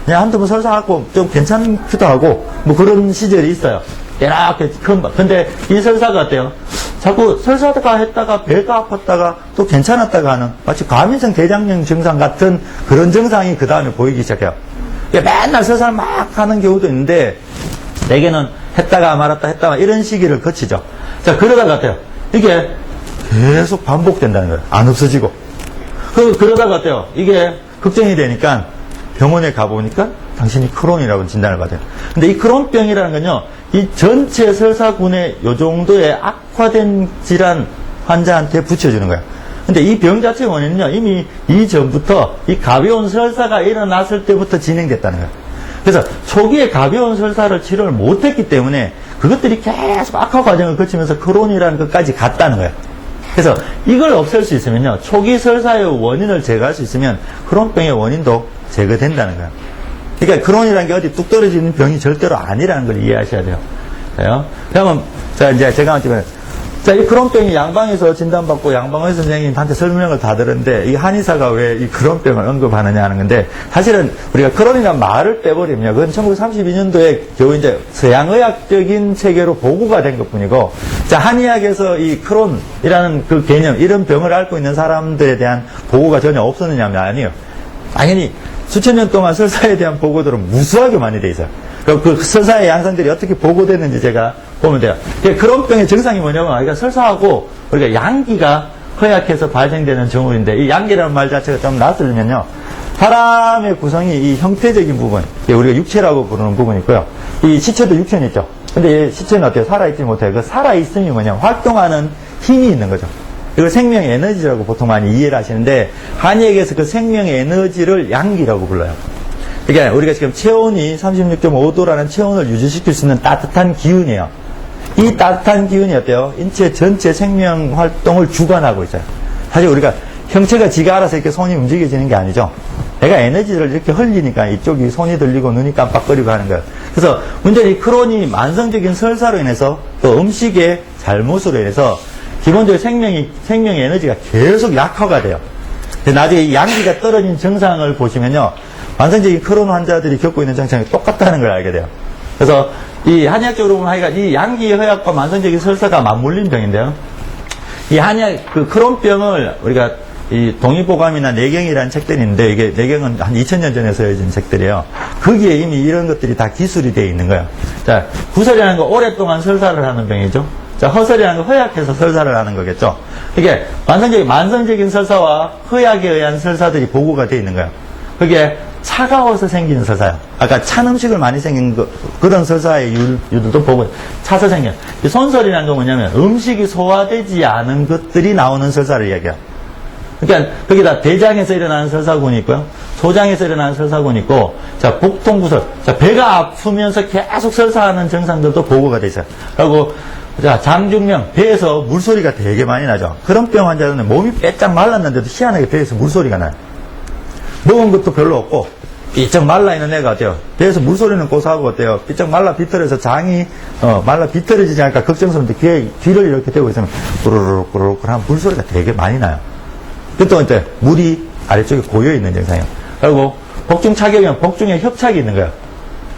그냥 한두 번 설사하고 좀 괜찮기도 하고, 뭐 그런 시절이 있어요. 이렇게 큰 거. 근데 이 설사가 어때요? 자꾸 설사가 했다가 배가 아팠다가 또 괜찮았다가 하는 마치 과민성 대장염 증상 같은 그런 증상이 그 다음에 보이기 시작해요. 맨날 설사를 막 하는 경우도 있는데, 대개는 했다가 말았다 했다가 이런 시기를 거치죠. 자, 그러다가 어때요? 이게 계속 반복된다는 거예요. 안 없어지고. 그러다가 어때요? 이게 걱정이 되니까 병원에 가보니까 당신이 크론이라고 진단을 받아요. 근데 이 크론병이라는 건요, 이 전체 설사군의 요 정도의 악화된 질환 환자한테 붙여주는 거예요. 근데 이 병 자체의 원인은요, 이미 이전부터 이 가벼운 설사가 일어났을 때부터 진행됐다는 거예요. 그래서 초기에 가벼운 설사를 치료를 못했기 때문에 그것들이 계속 악화 과정을 거치면서 크론이라는 것까지 갔다는 거예요. 그래서 이걸 없앨 수 있으면요, 초기 설사의 원인을 제거할 수 있으면 크론병의 원인도 제거된다는 거예요. 그러니까 크론이라는 게 어디 뚝 떨어지는 병이 절대로 아니라는 걸 이해하셔야 돼요. 그러면 자, 이제 제가 자, 이 크론병이 양방에서 진단받고 양방의 선생님한테 설명을 다 들었는데, 이 한의사가 왜 이 크론병을 언급하느냐 하는 건데, 사실은 우리가 크론이라는 말을 빼버리면, 그건 1932년도에 겨우 이제 서양의학적인 체계로 보고가 된 것 뿐이고, 자, 한의학에서 이 크론이라는 그 개념, 이런 병을 앓고 있는 사람들에 대한 보고가 전혀 없었느냐면 아니에요. 당연히 수천 년 동안 설사에 대한 보고들은 무수하게 많이 돼 있어요. 그 설사의 양상들이 어떻게 보고됐는지 제가 보면 돼요. 크론병의 증상이 뭐냐면, 우리가 설사하고 우리가 양기가 허약해서 발생되는 증후인데, 이 양기라는 말 자체가 좀 낯설면요, 사람의 구성이 이 형태적인 부분, 우리가 육체라고 부르는 부분이 있고요. 이 시체도 육체는 있죠. 근데 이 시체는 어때요? 살아있지 못해요. 그 살아있음이 뭐냐, 활동하는 힘이 있는 거죠. 이걸 생명의 에너지라고 보통 많이 이해를 하시는데, 한의학에서 그 생명의 에너지를 양기라고 불러요. 그러니까 우리가 지금 체온이 36.5도라는 체온을 유지시킬 수 있는 따뜻한 기운이에요. 이 따뜻한 기운이 어때요? 인체 전체 생명 활동을 주관하고 있어요. 사실 우리가 형체가 지가 알아서 이렇게 손이 움직여지는 게 아니죠. 내가 에너지를 이렇게 흘리니까 이쪽이 손이 들리고 눈이 깜빡거리고 하는 거예요. 그래서 문제는 이 크론이 만성적인 설사로 인해서 또 음식의 잘못으로 인해서 기본적으로 생명의 에너지가 계속 약화가 돼요. 나중에 이 양기가 떨어진 증상을 보시면요, 만성적인 크론 환자들이 겪고 있는 증상이 똑같다는 걸 알게 돼요. 그래서 이 한의학적으로 보면 하여간 이 양기 허약과 만성적인 설사가 맞물린 병인데요. 이 한의학, 그 크론병을 우리가 이 동의보감이나 내경이라는 책들이 있는데, 이게 내경은 한 2000년 전에 쓰여진 책들이에요. 거기에 이미 이런 것들이 다 기술이 되어 있는 거예요. 자, 구설이라는 거 오랫동안 설사를 하는 병이죠. 자, 허설이라는 거 허약해서 설사를 하는 거겠죠. 이게 만성적인 설사와 허약에 의한 설사들이 보고가 되어 있는 거예요. 그게 차가워서 생기는 설사예요. 아까 찬 음식을 많이 생긴 그런 설사의 유들도 보고 차서 생겨요. 손설이라는 건 뭐냐면 음식이 소화되지 않은 것들이 나오는 설사를 이야기해요. 그러니까 거기다 대장에서 일어나는 설사군이 있고요, 소장에서 일어나는 설사군이 있고, 자, 복통구설, 자, 배가 아프면서 계속 설사하는 증상들도 보고가 돼 있어요. 그리고 자, 장중명, 배에서 물소리가 되게 많이 나죠. 그런 병 환자들은 몸이 빼짝 말랐는데도 희한하게 배에서 물소리가 나요. 먹은 것도 별로 없고 삐쩍 말라있는 애가 어때요? 배에서 물소리는 고소하고 어때요? 삐쩍 말라 비틀어서 장이 말라 비틀어지지 않을까 걱정스러운데 귀를 이렇게 대고 있으면 꾸르륵 하는 물소리가 되게 많이 나요. 그때 어때? 물이 아래쪽에 고여있는 증상이에요. 그리고 복중 착역이면 복중에 협착이 있는 거예요.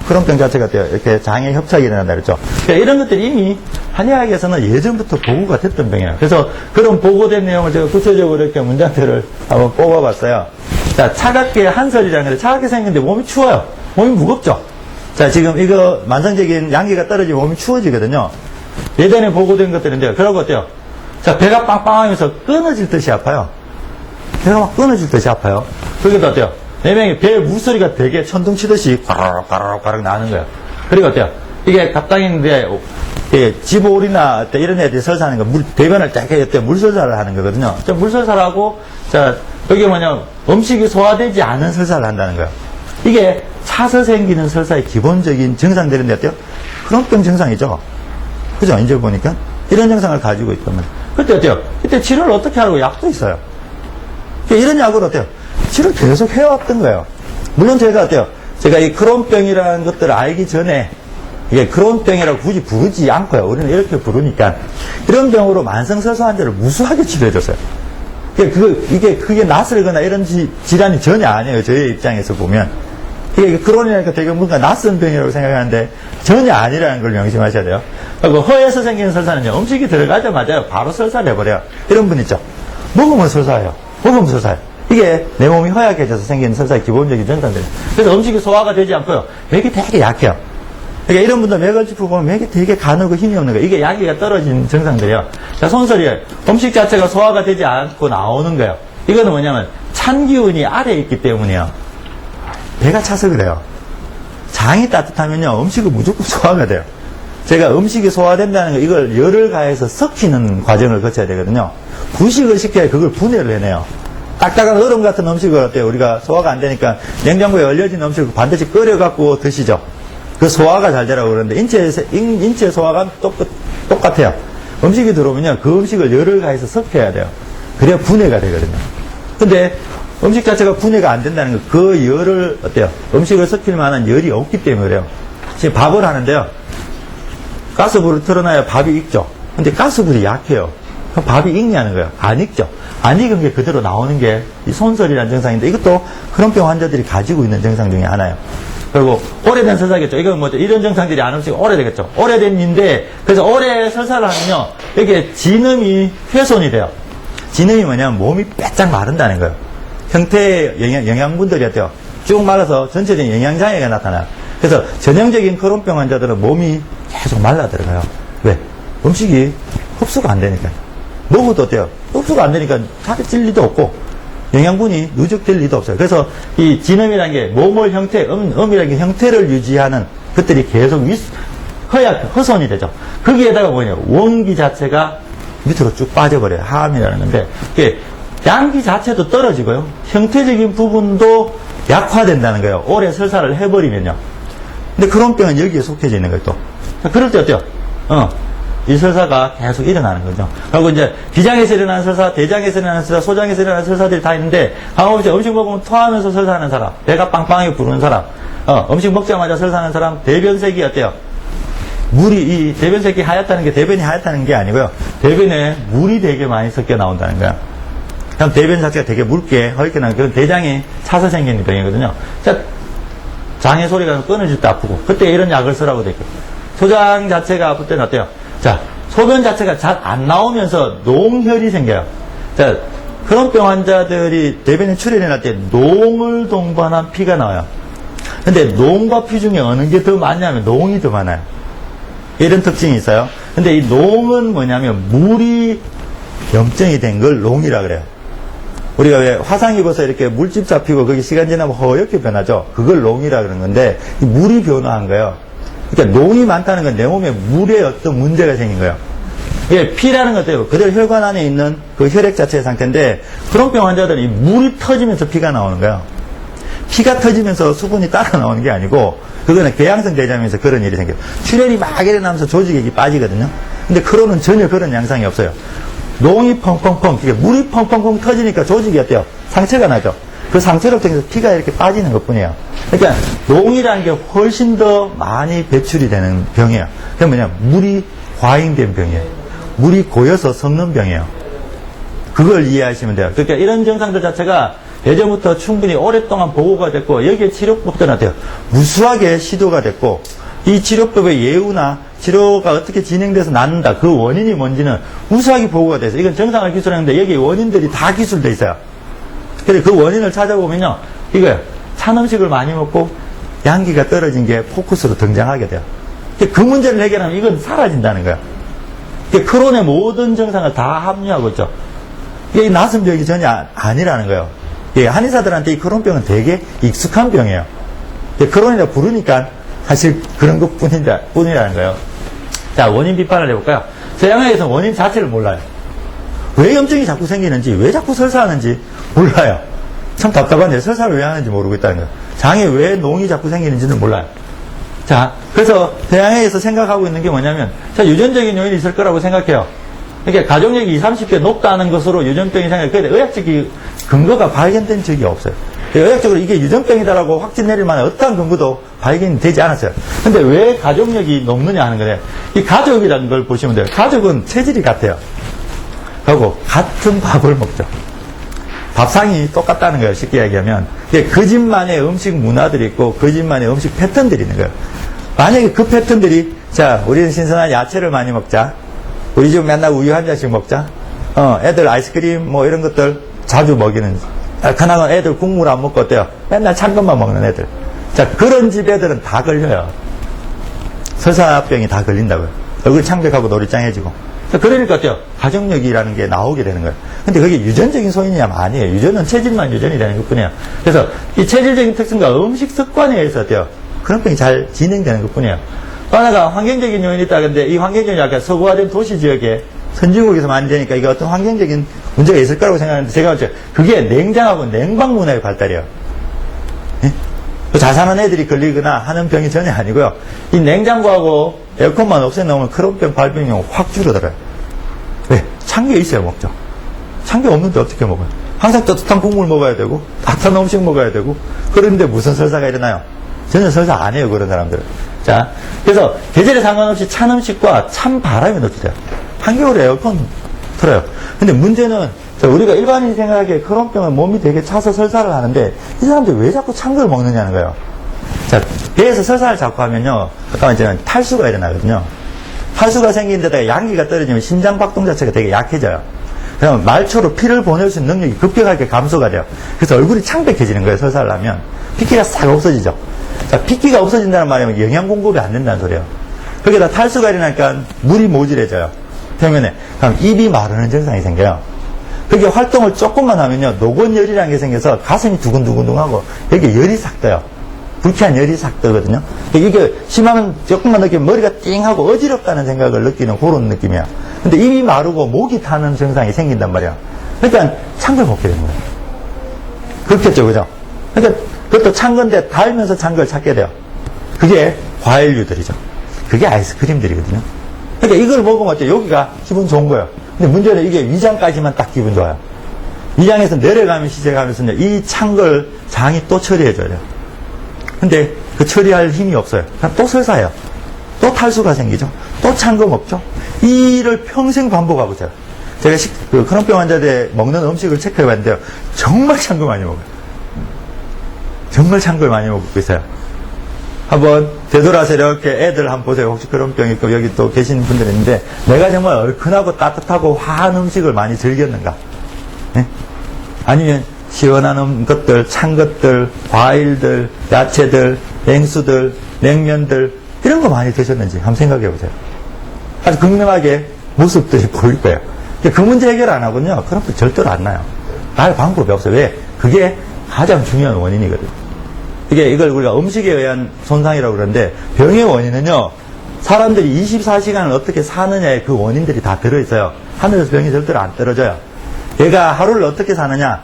그런 병 자체가 어때요? 이렇게 장에 협착이 일어난다 그랬죠. 그러니까 이런 것들이 이미 한의학에서는 예전부터 보고가 됐던 병이에요. 그래서 그런 보고된 내용을 제가 구체적으로 이렇게 문장들을 한번 뽑아봤어요. 자, 차갑게 한설이라는 건데, 차갑게 생겼는데 몸이 추워요. 몸이 무겁죠. 자, 지금 이거 만성적인 양기가 떨어지면 몸이 추워지거든요. 예전에 보고된 것들인데요. 그러고 어때요? 자, 배가 빵빵하면서 끊어질 듯이 아파요. 배가 막 끊어질 듯이 아파요. 그게 어때요? 네 명이 배에 물소리가 되게 천둥 치듯이 가락가락 나는 거예요. 그리고 어때요? 이게 갑당인데, 지보울이나 이런 애들이 설사하는 거, 대변을 딱 해, 물설사를 하는 거거든요. 물설사를 하고, 자, 여기 뭐냐, 음식이 소화되지 않은 설사를 한다는 거예요. 이게 차서 생기는 설사의 기본적인 증상들인데 어때요? 크론병 증상이죠. 그죠? 이제 보니까. 이런 증상을 가지고 있다면. 그때 어때요? 그때 치료를 어떻게 하라고 약도 있어요. 이런 약으로 어때요? 치료를 계속 해왔던 거예요. 물론 제가 어때요? 제가 이 크론병이라는 것들을 알기 전에 이게 크론병이라고 굳이 부르지 않고요. 우리는 이렇게 부르니까 이런 병으로 만성설사 환자를 무수하게 치료해줬어요. 그게 낯설거나 이런 질환이 전혀 아니에요. 저희 입장에서 보면. 이게 크론이라니까 되게 뭔가 낯선 병이라고 생각하는데 전혀 아니라는 걸 명심하셔야 돼요. 그리고 허에서 생기는 설사는요. 음식이 들어가자마자 바로 설사를 해버려요. 이런 분 있죠. 먹으면 설사해요. 먹으면 설사해요. 이게 내 몸이 허약해져서 생기는 설사의 기본적인 증상들이에요. 그래서 음식이 소화가 되지 않고요. 맥이 되게 약해요. 그러니까 이런 분들 맥을 짚어보면 맥이 되게 가늘고 힘이 없는 거예요. 이게 야기가 떨어진 증상들이에요. 자, 손설이에요. 음식 자체가 소화가 되지 않고 나오는 거예요. 이거는 뭐냐면 찬 기운이 아래에 있기 때문이에요. 배가 차서 그래요. 장이 따뜻하면요. 음식은 무조건 소화가 돼요. 제가 음식이 소화된다는 거 이걸 열을 가해서 섞이는 과정을 거쳐야 되거든요. 부식을 시켜야 그걸 분해를 해내요. 딱딱한 얼음 같은 음식을 어때요? 우리가 소화가 안 되니까 냉장고에 얼려진 음식을 반드시 끓여갖고 드시죠. 그 소화가 잘 되라고 그러는데 인체 소화가 똑같아요. 음식이 들어오면요. 그 음식을 열을 가해서 섞여야 돼요. 그래야 분해가 되거든요. 근데 음식 자체가 분해가 안 된다는 거, 그 열을 어때요? 음식을 섞일 만한 열이 없기 때문에 그래요. 지금 밥을 하는데요. 가스불을 틀어놔야 밥이 익죠. 근데 가스불이 약해요. 그럼 밥이 익냐는 거예요. 안 익죠. 안 익은 게 그대로 나오는 게 이 손설이라는 증상인데 이것도 크론병 환자들이 가지고 있는 증상 중에 하나예요. 그리고 오래된 설사겠죠. 이건 뭐죠? 이런 증상들이 안 없이 오래되겠죠. 오래된 인데 그래서 오래 설사를 하면요. 이게 진음이 훼손이 돼요. 진음이 뭐냐면 몸이 빼짝 마른다는 거예요. 형태의 영양분들이 어때요? 쭉 말라서 전체적인 영양장애가 나타나요. 그래서 전형적인 크론병 환자들은 몸이 계속 말라 들어가요. 왜? 음식이 흡수가 안 되니까. 먹어도 어때요? 흡수가 안 되니까 살이 찔 리도 없고 영양분이 누적될 리도 없어요. 그래서 이 진음이라는 게 몸을 음이라는 게 형태를 유지하는 것들이 계속 훼손이 되죠. 거기에다가 뭐냐? 원기 자체가 밑으로 쭉 빠져버려요. 하암이라는 건데 양기 자체도 떨어지고요. 형태적인 부분도 약화된다는 거예요. 오래 설사를 해버리면요. 근데 크론병은 여기에 속해져 있는 거예요, 또. 그럴 때 어때요? 이 설사가 계속 일어나는 거죠. 그리고 이제 비장에서 일어나는 설사, 대장에서 일어나는 설사, 소장에서 일어나는 설사들이 다 있는데, 강호흡 음식 먹으면 토하면서 설사하는 사람, 배가 빵빵하게 부르는 사람, 음식 먹자마자 설사하는 사람, 대변색이 어때요? 이 대변색이 하얗다는 게 대변이 하얗다는 게 아니고요. 대변에 물이 되게 많이 섞여 나온다는 거야. 그럼 대변 자체가 되게 묽게 헐게 나는 그런 대장이 차서 생기는 병이거든요. 자, 장의 소리가 끊어질 때 아프고, 그때 이런 약을 쓰라고 돼 있고. 소장 자체가 아플 때는 어때요? 자, 소변 자체가 잘 안 나오면서 농혈이 생겨요. 자, 크론병 환자들이 대변에 출혈이 날 때 농을 동반한 피가 나와요. 근데 농과 피 중에 어느 게 더 많냐면 농이 더 많아요. 이런 특징이 있어요. 근데 이 농은 뭐냐면 물이 염증이 된 걸 농이라 그래요. 우리가 왜 화상 입어서 이렇게 물집 잡히고 거기 시간 지나면 허옇게 변하죠. 그걸 농이라 그러는 건데 이 물이 변화한 거예요. 그러니까 농이 많다는 건 내 몸에 물에 어떤 문제가 생긴 거예요. 이게 피라는 것도 그대로 혈관 안에 있는 그 혈액 자체의 상태인데 크론병 환자들은 이 물이 터지면서 피가 나오는 거예요. 피가 터지면서 수분이 따라 나오는 게 아니고 그거는 궤양성 대장에서 그런 일이 생겨요. 출혈이 막 일어나면서 조직액이 빠지거든요. 근데 크론은 전혀 그런 양상이 없어요. 농이 펑펑펑, 물이 펑펑펑 터지니까 조직이 어때요? 상처가 나죠. 그 상처를 통해서 피가 이렇게 빠지는 것 뿐이에요. 그러니까 농이라는 게 훨씬 더 많이 배출이 되는 병이에요. 그게 뭐냐? 물이 과잉된 병이에요. 물이 고여서 섞는 병이에요. 그걸 이해하시면 돼요. 그러니까 이런 증상들 자체가 예전부터 충분히 오랫동안 보고가 됐고 여기에 치료법들은 어때요? 무수하게 시도가 됐고 이 치료법의 예우나 치료가 어떻게 진행돼서 낫는다 그 원인이 뭔지는 무수하게 보고가 돼서 이건 정상을 기술하는데 여기 원인들이 다 기술돼 있어요. 그래서 그 원인을 찾아보면요 이거예요. 찬 음식을 많이 먹고 양기가 떨어진 게 포커스로 등장하게 돼요. 그 문제를 해결하면 이건 사라진다는 거예요. 크론의 모든 증상을 다 합류하고 있죠. 이게 낯선 병이 전혀 아니라는 거예요. 한의사들한테 이 크론병은 되게 익숙한 병이에요. 크론이라 부르니까 사실 그런 것 뿐이라는 거예요. 자, 원인 비판을 해볼까요? 서양학에서는 원인 자체를 몰라요. 왜 염증이 자꾸 생기는지, 왜 자꾸 설사하는지 몰라요. 참 답답한데 설사를 왜 하는지 모르고 있다는 거예요. 장에 왜 농이 자꾸 생기는지는 몰라요. 자, 그래서 서양학에서 생각하고 있는 게 뭐냐면, 자, 유전적인 요인이 있을 거라고 생각해요. 그러니까 가족력이 20, 30대 높다는 것으로 유전병이 생겨요. 그런데 의학적인 근거가 발견된 적이 없어요. 의학적으로 이게 유전병이다라고 확진 내릴 만한 어떠한 근거도 발견이 되지 않았어요. 근데 왜 가족력이 높느냐 하는 거예요. 이 가족이라는 걸 보시면 돼요. 가족은 체질이 같아요. 그리고 같은 밥을 먹죠. 밥상이 똑같다는 거예요. 쉽게 얘기하면. 그 집만의 음식 문화들이 있고 그 집만의 음식 패턴들이 있는 거예요. 만약에 그 패턴들이, 자, 우리는 신선한 야채를 많이 먹자. 우리 집 맨날 우유 한 잔씩 먹자. 애들 아이스크림 뭐 이런 것들 자주 먹이는. 그나마 애들 국물 안 먹고 어때요? 맨날 찬 것만 먹는 애들. 자, 그런 집 애들은 다 걸려요. 설사병이 다 걸린다고요. 얼굴 창백하고 노리짱해지고. 자, 그러니까 어때요? 가족력이라는 게 나오게 되는 거예요. 근데 그게 유전적인 소인이냐면 아니에요. 유전은 체질만 유전이라는 것 뿐이에요. 그래서 이 체질적인 특성과 음식 습관에 의해서 어때요? 그런 병이 잘 진행되는 것 뿐이에요. 또 하나가 환경적인 요인이 있다. 근데 이 환경적인 약간 서구화된 도시 지역에 선진국에서 많이 되니까 이게 어떤 환경적인 문제가 있을 거라고 생각하는데 제가 볼 때 그게 냉장하고 냉방 문화의 발달이에요. 예? 잘 사는 애들이 걸리거나 하는 병이 전혀 아니고요. 이 냉장고하고 에어컨만 없애놓으면 크론병 발병률이 확 줄어들어요. 왜? 찬 게 있어야 먹죠. 찬 게 없는데 어떻게 먹어요? 항상 따뜻한 국물 먹어야 되고 따뜻한 음식 먹어야 되고 그런데 무슨 설사가 일어나요? 전혀 설사 안 해요. 그런 사람들은. 자, 그래서 계절에 상관없이 찬 음식과 찬 바람이 느껴져요. 한겨울에 에어컨 틀어요. 근데 문제는 우리가 일반인이 생각하기에 크론병은 몸이 되게 차서 설사를 하는데 이 사람들이 왜 자꾸 찬 걸 먹느냐는 거예요. 자, 배에서 설사를 자꾸 하면요. 잠깐만 이제 탈수가 일어나거든요. 탈수가 생긴 데다가 양기가 떨어지면 심장 박동 자체가 되게 약해져요. 그러면 말초로 피를 보낼 수 있는 능력이 급격하게 감소가 돼요. 그래서 얼굴이 창백해지는 거예요. 설사를 하면. 핏기가 싹 없어지죠. 자, 핏기가 없어진다는 말이면 영양 공급이 안 된다는 소리예요. 거기다 탈수가 일어나니까 물이 모질해져요. 표면에. 그럼 입이 마르는 증상이 생겨요. 그게 활동을 조금만 하면요. 노곤열이라는 게 생겨서 가슴이 두근두근하고 여기 열이 싹 떠요. 불쾌한 열이 싹 뜨거든요. 이게 심하면 조금만 느끼면 머리가 띵하고 어지럽다는 생각을 느끼는 그런 느낌이야. 근데 입이 마르고 목이 타는 증상이 생긴단 말이야. 그러니까 찬 걸 먹게 되는 거예요. 그렇겠죠, 그죠? 그러니까 그것도 찬 건데 달면서 찬 걸 찾게 돼요. 그게 과일류들이죠. 그게 아이스크림들이거든요. 그러니까 이걸 먹으면 어때요? 여기가 기분 좋은 거예요. 근데 문제는 이게 위장까지만 딱 기분 좋아요. 위장에서 내려가면 시작하면서 이 찬 걸 장이 또 처리해줘야 돼요. 근데 그 처리할 힘이 없어요. 그럼 또 설사해요. 또 탈수가 생기죠. 또 찬 거 먹죠. 이 일을 평생 반복하고 있어요. 제가 크론병 환자들 먹는 음식을 체크해 봤는데요. 정말 찬 거 많이 먹어요. 정말 찬 걸 많이 먹고 있어요. 한번 되돌아서 이렇게 애들 한번 보세요. 혹시 크론병 있고 여기 또 계신 분들 있는데 내가 정말 얼큰하고 따뜻하고 화한 음식을 많이 즐겼는가? 네? 아니면 시원한 것들, 찬 것들, 과일들, 야채들, 냉수들, 냉면들 이런 거 많이 드셨는지 한번 생각해 보세요. 아주 극명하게 모습들이 보일 거예요. 그 문제 해결 안 하군요. 그럼 절대로 안 나요. 날 방법이 없어요. 왜? 그게 가장 중요한 원인이거든요. 이걸 우리가 음식에 의한 손상이라고 그러는데 병의 원인은요. 사람들이 24시간을 어떻게 사느냐에 그 원인들이 다 들어있어요. 하늘에서 병이 절대로 안 떨어져요. 얘가 하루를 어떻게 사느냐.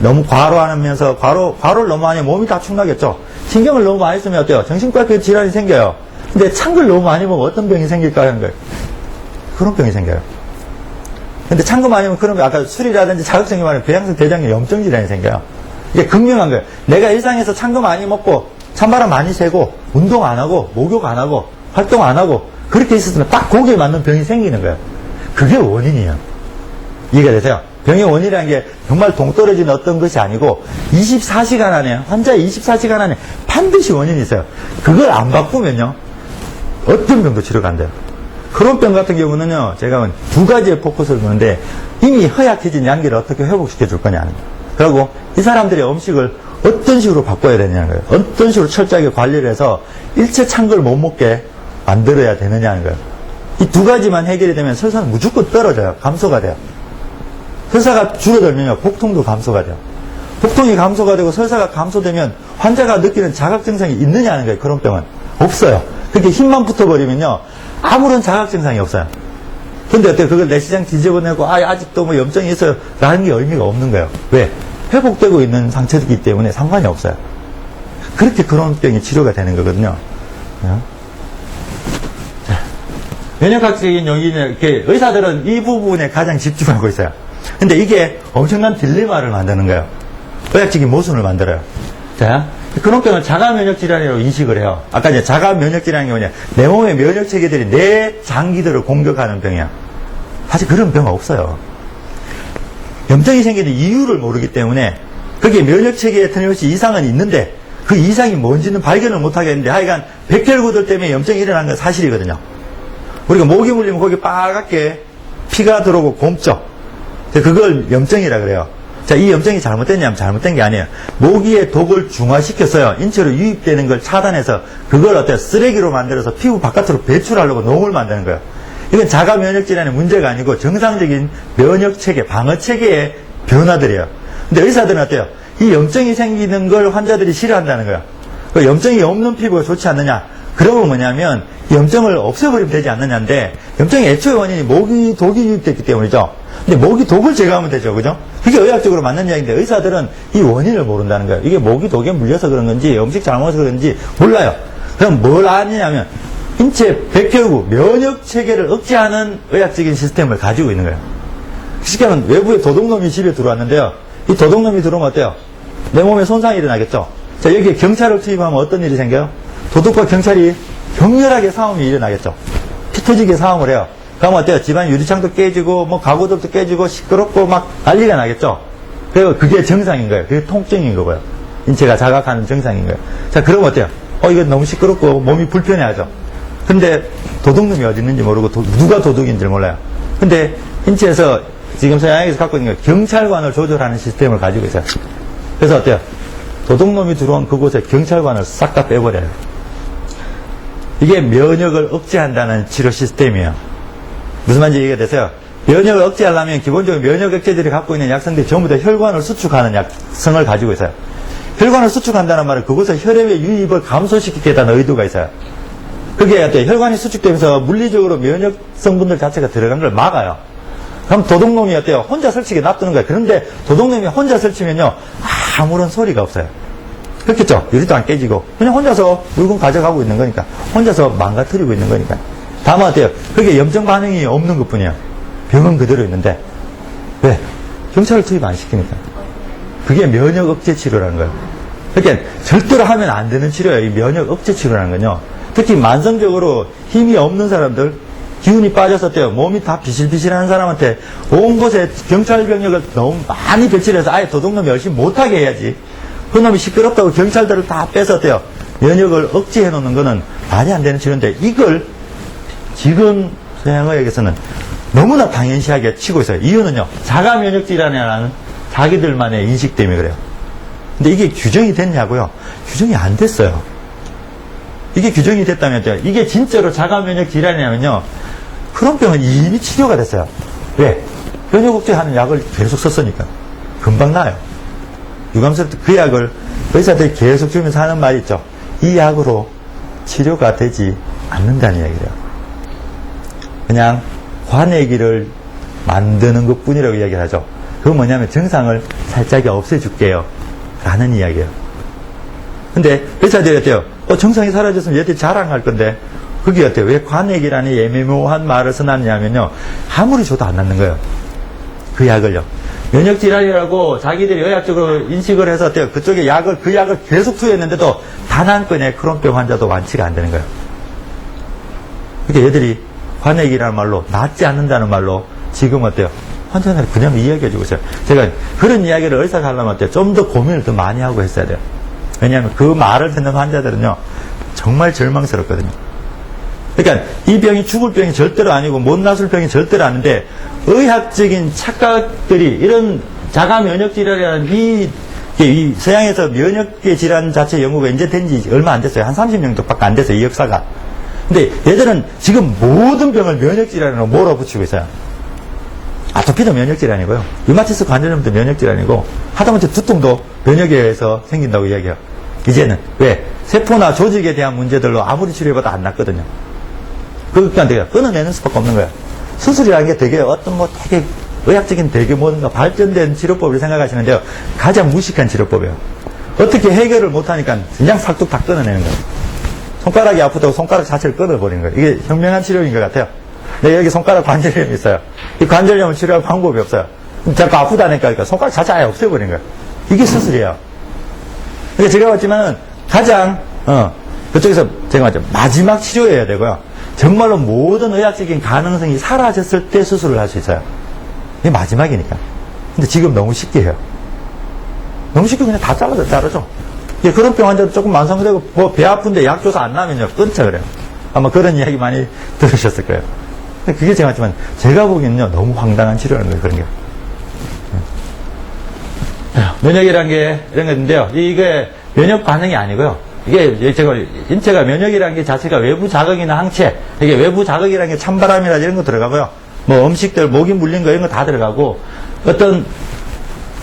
너무 과로하면서 과로를 너무 많이 하면 몸이 다 축나겠죠. 신경을 너무 많이 쓰면 어때요? 정신과 질환이 생겨요. 근데 찬 걸 너무 많이 먹으면 어떤 병이 생길까 하는 거예요. 그런 병이 생겨요. 근데 찬 거 많이 먹으면 그런 거 아까 술이라든지 자극성이 많으면 배양성 대장에 염증 질환이 생겨요. 이게 극명한 거예요. 내가 일상에서 찬 거 많이 먹고 찬바람 많이 쐬고 운동 안 하고 목욕 안 하고 활동 안 하고 그렇게 있었으면 딱 거기에 맞는 병이 생기는 거예요. 그게 원인이에요. 이해가 되세요? 병의 원인이라는 게 정말 동떨어지는 어떤 것이 아니고 24시간 안에 환자의 24시간 안에 반드시 원인이 있어요. 그걸 안 바꾸면요. 어떤 병도 치료가 안 돼요. 크론병 같은 경우는요. 제가 두 가지의 포커스를 두는데 이미 허약해진 양기를 어떻게 회복시켜 줄 거냐는 거예요. 그리고 이 사람들의 음식을 어떤 식으로 바꿔야 되냐는 거예요. 어떤 식으로 철저하게 관리를 해서 일체 찬 걸 못 먹게 만들어야 되느냐는 거예요. 이 두 가지만 해결이 되면 설사는 무조건 떨어져요. 감소가 돼요. 설사가 줄어들면요. 복통도 감소가 돼요. 복통이 감소가 되고 설사가 감소되면 환자가 느끼는 자각 증상이 있느냐는 거예요. 크론병은. 없어요. 그렇게 힘만 붙어버리면요. 아무런 자각 증상이 없어요. 근데 어때요? 그걸 내시장 뒤집어내고, 아직도 뭐 염증이 있어요. 라는 게 의미가 없는 거예요. 왜? 회복되고 있는 상처이기 때문에 상관이 없어요. 그렇게 크론병이 치료가 되는 거거든요. 면역학적인 용인은 이렇게 의사들은 이 부분에 가장 집중하고 있어요. 근데 이게 엄청난 딜레마를 만드는 거예요. 의학적인 모순을 만들어요. 자, 크론병은 자가면역질환이라고 인식을 해요. 아까 이제 자가면역질환이 뭐냐? 내 몸의 면역체계들이 내 장기들을 공격하는 병이야. 사실 그런 병은 없어요. 염증이 생기는 이유를 모르기 때문에 거기에 면역체계에 틀림없이 이상은 있는데 그 이상이 뭔지는 발견을 못하겠는데 하여간 백혈구들 때문에 염증이 일어나는 건 사실이거든요. 우리가 모기 물리면 거기 빨갛게 피가 들어오고 곰죠. 그걸 염증이라 그래요. 자, 이 염증이 잘못됐냐면 잘못된 게 아니에요. 모기의 독을 중화시켰어요. 인체로 유입되는 걸 차단해서 그걸 어때요? 쓰레기로 만들어서 피부 바깥으로 배출하려고 놈을 만드는 거예요. 이건 자가 면역 질환의 문제가 아니고 정상적인 면역 체계, 방어 체계의 변화들이에요. 근데 의사들은 어때요? 이 염증이 생기는 걸 환자들이 싫어한다는 거예요. 그 염증이 없는 피부가 좋지 않느냐? 그러면 뭐냐면 염증을 없애버리면 되지 않느냐인데 염증의 애초의 원인이 모기 독이 유입됐기 때문이죠. 근데 모기 독을 제거하면 되죠. 그죠? 그게 의학적으로 맞는 이야기인데 의사들은 이 원인을 모른다는 거예요. 이게 모기 독에 물려서 그런 건지 음식 잘못해서 그런지 몰라요. 그럼 뭘 아느냐면 인체 백혈구 면역 체계를 억제하는 의학적인 시스템을 가지고 있는 거예요. 쉽게 하면 외부에 도둑놈이 집에 들어왔는데요. 이 도둑놈이 들어오면 어때요? 내 몸에 손상이 일어나겠죠. 자, 여기에 경찰을 투입하면 어떤 일이 생겨요? 도둑과 경찰이 격렬하게 싸움이 일어나겠죠. 피 터지게 싸움을 해요. 그러면 어때요? 집안 유리창도 깨지고 뭐 가구들도 깨지고 시끄럽고 막 난리가 나겠죠. 그리고 그게 정상인 거예요. 그게 통증인 거고요. 인체가 자각하는 정상인 거예요. 자, 그럼 어때요? 이거 너무 시끄럽고 몸이 불편해하죠. 근데 도둑놈이 어디 있는지 모르고 누가 도둑인지 몰라요. 근데 인체에서 지금 서양에서 갖고 있는 게 경찰관을 조절하는 시스템을 가지고 있어요. 그래서 어때요? 도둑놈이 들어온 그곳에 경찰관을 싹 다 빼버려요. 이게 면역을 억제한다는 치료 시스템이에요. 무슨 말인지 이해가 되세요? 면역을 억제하려면 기본적으로 면역 억제들이 갖고 있는 약성들이 전부 다 혈관을 수축하는 약성을 가지고 있어요. 혈관을 수축한다는 말은 그곳에 혈액의 유입을 감소시키겠다는 의도가 있어요. 그게 어때요? 혈관이 수축되면서 물리적으로 면역 성분들 자체가 들어간 걸 막아요. 그럼 도둑놈이 어때요? 혼자 설치게 놔두는 거예요. 그런데 도둑놈이 혼자 설치면요, 아무런 소리가 없어요. 그렇겠죠? 유리도 안 깨지고. 그냥 혼자서 물건 가져가고 있는 거니까. 혼자서 망가뜨리고 있는 거니까. 다만 어때요? 그게 염증 반응이 없는 것 뿐이에요. 병은 그대로 있는데. 왜? 경찰을 투입 안 시키니까. 그게 면역 억제 치료라는 거예요. 그러니까 절대로 하면 안 되는 치료예요. 이 면역 억제 치료라는 건요. 특히 만성적으로 힘이 없는 사람들, 기운이 빠졌었대요. 몸이 다 비실비실한 사람한테 온 곳에 경찰 병력을 너무 많이 배치해서 아예 도둑놈이 열심히 못하게 해야지. 그놈이 시끄럽다고 경찰들을 다 뺏었대요. 면역을 억제해 놓는 거는 말이 안 되는 치료인데 이걸 지금 서양의학에서는 너무나 당연시하게 치고 있어요. 이유는요. 자가 면역 질환이라는 자기들만의 인식 때문에 그래요. 근데 이게 규정이 됐냐고요? 규정이 안 됐어요. 이게 규정이 됐다면 이게 진짜로 자가 면역 질환이냐면요. 크론병은 이미 치료가 됐어요. 왜? 면역 억제하는 약을 계속 썼으니까. 금방 나아요. 유감스럽게 그 약을 의사들이 계속 주면서 하는 말이 있죠. 이 약으로 치료가 되지 않는다는 이야기예요. 그냥 화내기를 만드는 것 뿐이라고 이야기를 하죠. 그건 뭐냐면 정상을 살짝 없애줄게요. 라는 이야기예요. 근데 의사들이 어때요? 정상이 사라졌으면 얘들이 자랑할 건데 그게 어때요? 왜 관액이라는 애매모호한 말을 써놨냐면요. 아무리 줘도 안 낫는 거예요. 그 약을요. 면역질환이라고 자기들이 의학적으로 인식을 해서 어때요? 그쪽에 그 약을 계속 투여했는데도 단 한 건의 크론병 환자도 완치가 안 되는 거예요. 그러니까 얘들이 관액이라는 말로 낫지 않는다는 말로 지금 어때요? 환자들이 그냥 이야기해주고 있어요. 제가 그런 이야기를 의사가 하려면 어때요? 좀 더 고민을 더 많이 하고 했어야 돼요. 왜냐하면 그 말을 듣는 환자들은요. 정말 절망스럽거든요. 그러니까 이 병이 죽을 병이 절대로 아니고 못 낫을 병이 절대로 아닌데 의학적인 착각들이 이런 자가 면역 질환이라는 이 서양에서 면역계 질환 자체 연구가 이제 된 지 얼마 안 됐어요. 한 30년도밖에 안 됐어요. 이 역사가. 근데 얘들은 지금 모든 병을 면역 질환으로 몰아붙이고 있어요. 아토피도 면역 질환이고요. 류마티스 관절염도 면역 질환이고 하다못해 두통도 면역에 의해서 생긴다고 이야기해요. 이제는 왜? 세포나 조직에 대한 문제들로 아무리 치료해봐도 안 낫거든요. 그러니까 내가 끊어내는 수밖에 없는 거야. 수술이라는 게 되게 어떤 되게 의학적인 되게 뭔가 발전된 치료법을 생각하시면 돼요. 가장 무식한 치료법이에요. 어떻게 해결을 못하니까 그냥 싹둑 다 끊어내는 거예요. 손가락이 아프다고 손가락 자체를 끊어버리는 거예요. 이게 현명한 치료인 것 같아요. 근데 여기 손가락 관절염이 있어요. 이 관절염을 치료할 방법이 없어요. 자꾸 아프다니까 그러니까 손가락 자체 아예 없애버리는 거예요. 이게 수술이에요. 근데 제가 봤지만 가장 그쪽에서 제가 봤죠. 마지막 치료해야 되고요. 정말로 모든 의학적인 가능성이 사라졌을 때 수술을 할 수 있어요. 이게 마지막이니까. 근데 지금 너무 쉽게 해요. 너무 쉽게 그냥 다 자르죠. 그런 병 환자도 조금 만성되고 배 아픈데 약 줘서 안 나면요 끊자 그래요. 아마 그런 이야기 많이 들으셨을 거예요. 근데 그게 제가 봤지만 제가 보기에는요 너무 황당한 치료라는 거예요. 그런 게. 면역이라는 게 이런 건데요. 이게 면역 반응이 아니고요. 이게 제가 인체가 면역이라는 게 자체가 외부 자극이나 항체, 이게 외부 자극이라는 게 찬바람이라 이런 거 들어가고요. 뭐 음식들, 모기 물린 거 이런 거 다 들어가고 어떤